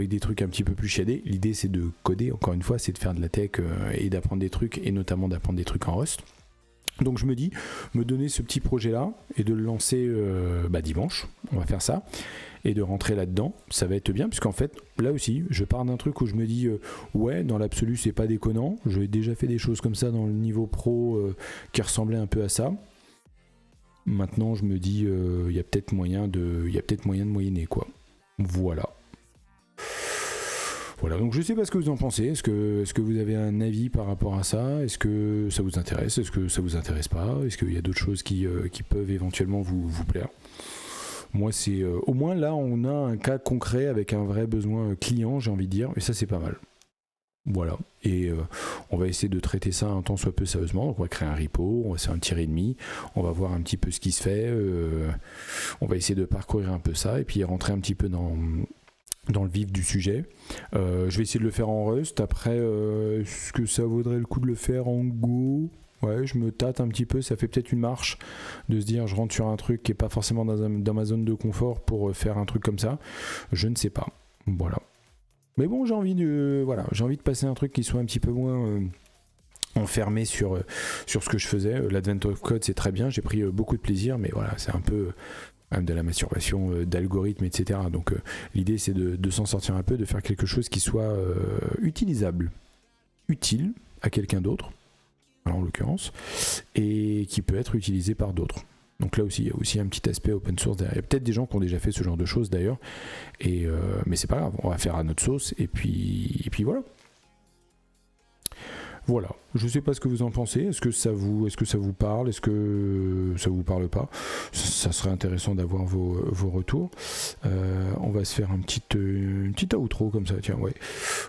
des trucs un petit peu plus chiadés. L'idée, c'est de coder, encore une fois, c'est de faire de la tech et d'apprendre des trucs, et notamment d'apprendre des trucs en Rust. Donc je me dis, me donner ce petit projet-là et de le lancer dimanche, on va faire ça, et de rentrer là-dedans, ça va être bien, puisqu'en fait, là aussi, je pars d'un truc où je me dis, ouais, dans l'absolu, c'est pas déconnant, j'ai déjà fait des choses comme ça dans le niveau pro qui ressemblaient un peu à ça. Maintenant, je me dis, il y a peut-être moyen de moyenner, quoi. Voilà. Voilà, donc je sais pas ce que vous en pensez. Est-ce que vous avez un avis par rapport à ça ? Est-ce que ça vous intéresse ? Est-ce que ça vous intéresse pas ? Est-ce qu'il y a d'autres choses qui peuvent éventuellement vous plaire ? Moi, c'est au moins là, on a un cas concret avec un vrai besoin client, j'ai envie de dire, et ça, c'est pas mal. Voilà, et on va essayer de traiter ça un temps soit peu sérieusement. Donc on va créer un repo, on va faire un petit readme, on va voir un petit peu ce qui se fait, on va essayer de parcourir un peu ça, et puis rentrer un petit peu dans le vif du sujet. Je vais essayer de le faire en Rust. Après, est-ce que ça vaudrait le coup de le faire en Go ? Ouais, je me tâte un petit peu, ça fait peut-être une marche de se dire je rentre sur un truc qui n'est pas forcément dans ma zone de confort pour faire un truc comme ça. Je ne sais pas. Voilà. Mais bon, j'ai envie de passer un truc qui soit un petit peu moins enfermé sur ce que je faisais. L'Advent of Code, c'est très bien, j'ai pris beaucoup de plaisir, mais voilà, c'est un peu même de la masturbation d'algorithmes, etc. Donc l'idée, c'est de s'en sortir un peu, de faire quelque chose qui soit utilisable, utile à quelqu'un d'autre, en l'occurrence, et qui peut être utilisé par d'autres. Donc là aussi, il y a aussi un petit aspect open source derrière. Il y a peut-être des gens qui ont déjà fait ce genre de choses d'ailleurs, mais c'est pas grave, on va faire à notre sauce, et puis voilà. Voilà, je sais pas ce que vous en pensez, est-ce que ça vous parle, est-ce que ça vous parle pas, ça serait intéressant d'avoir vos retours. On va se faire un petit outro comme ça, tiens, ouais,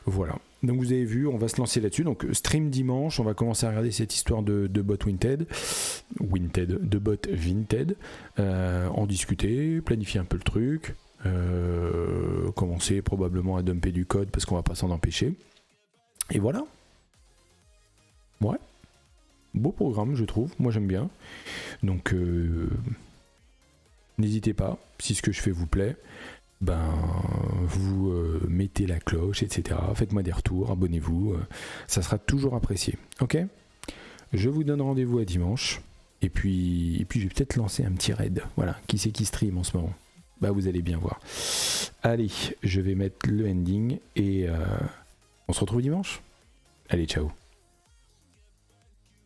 voilà. Donc vous avez vu, on va se lancer là-dessus, donc stream dimanche, on va commencer à regarder cette histoire de bot de bot Vinted, en discuter, planifier un peu le truc, commencer probablement à dumper du code parce qu'on va pas s'en empêcher, et voilà. Ouais, beau programme je trouve, moi j'aime bien. Donc n'hésitez pas, si ce que je fais vous plaît, vous mettez la cloche, etc. Faites-moi des retours, abonnez-vous, ça sera toujours apprécié. Ok ? Je vous donne rendez-vous à dimanche, et puis je vais peut-être lancer un petit raid. Voilà, qui c'est qui stream en ce moment ? Vous allez bien voir. Allez, je vais mettre le ending, et on se retrouve dimanche. Allez, ciao.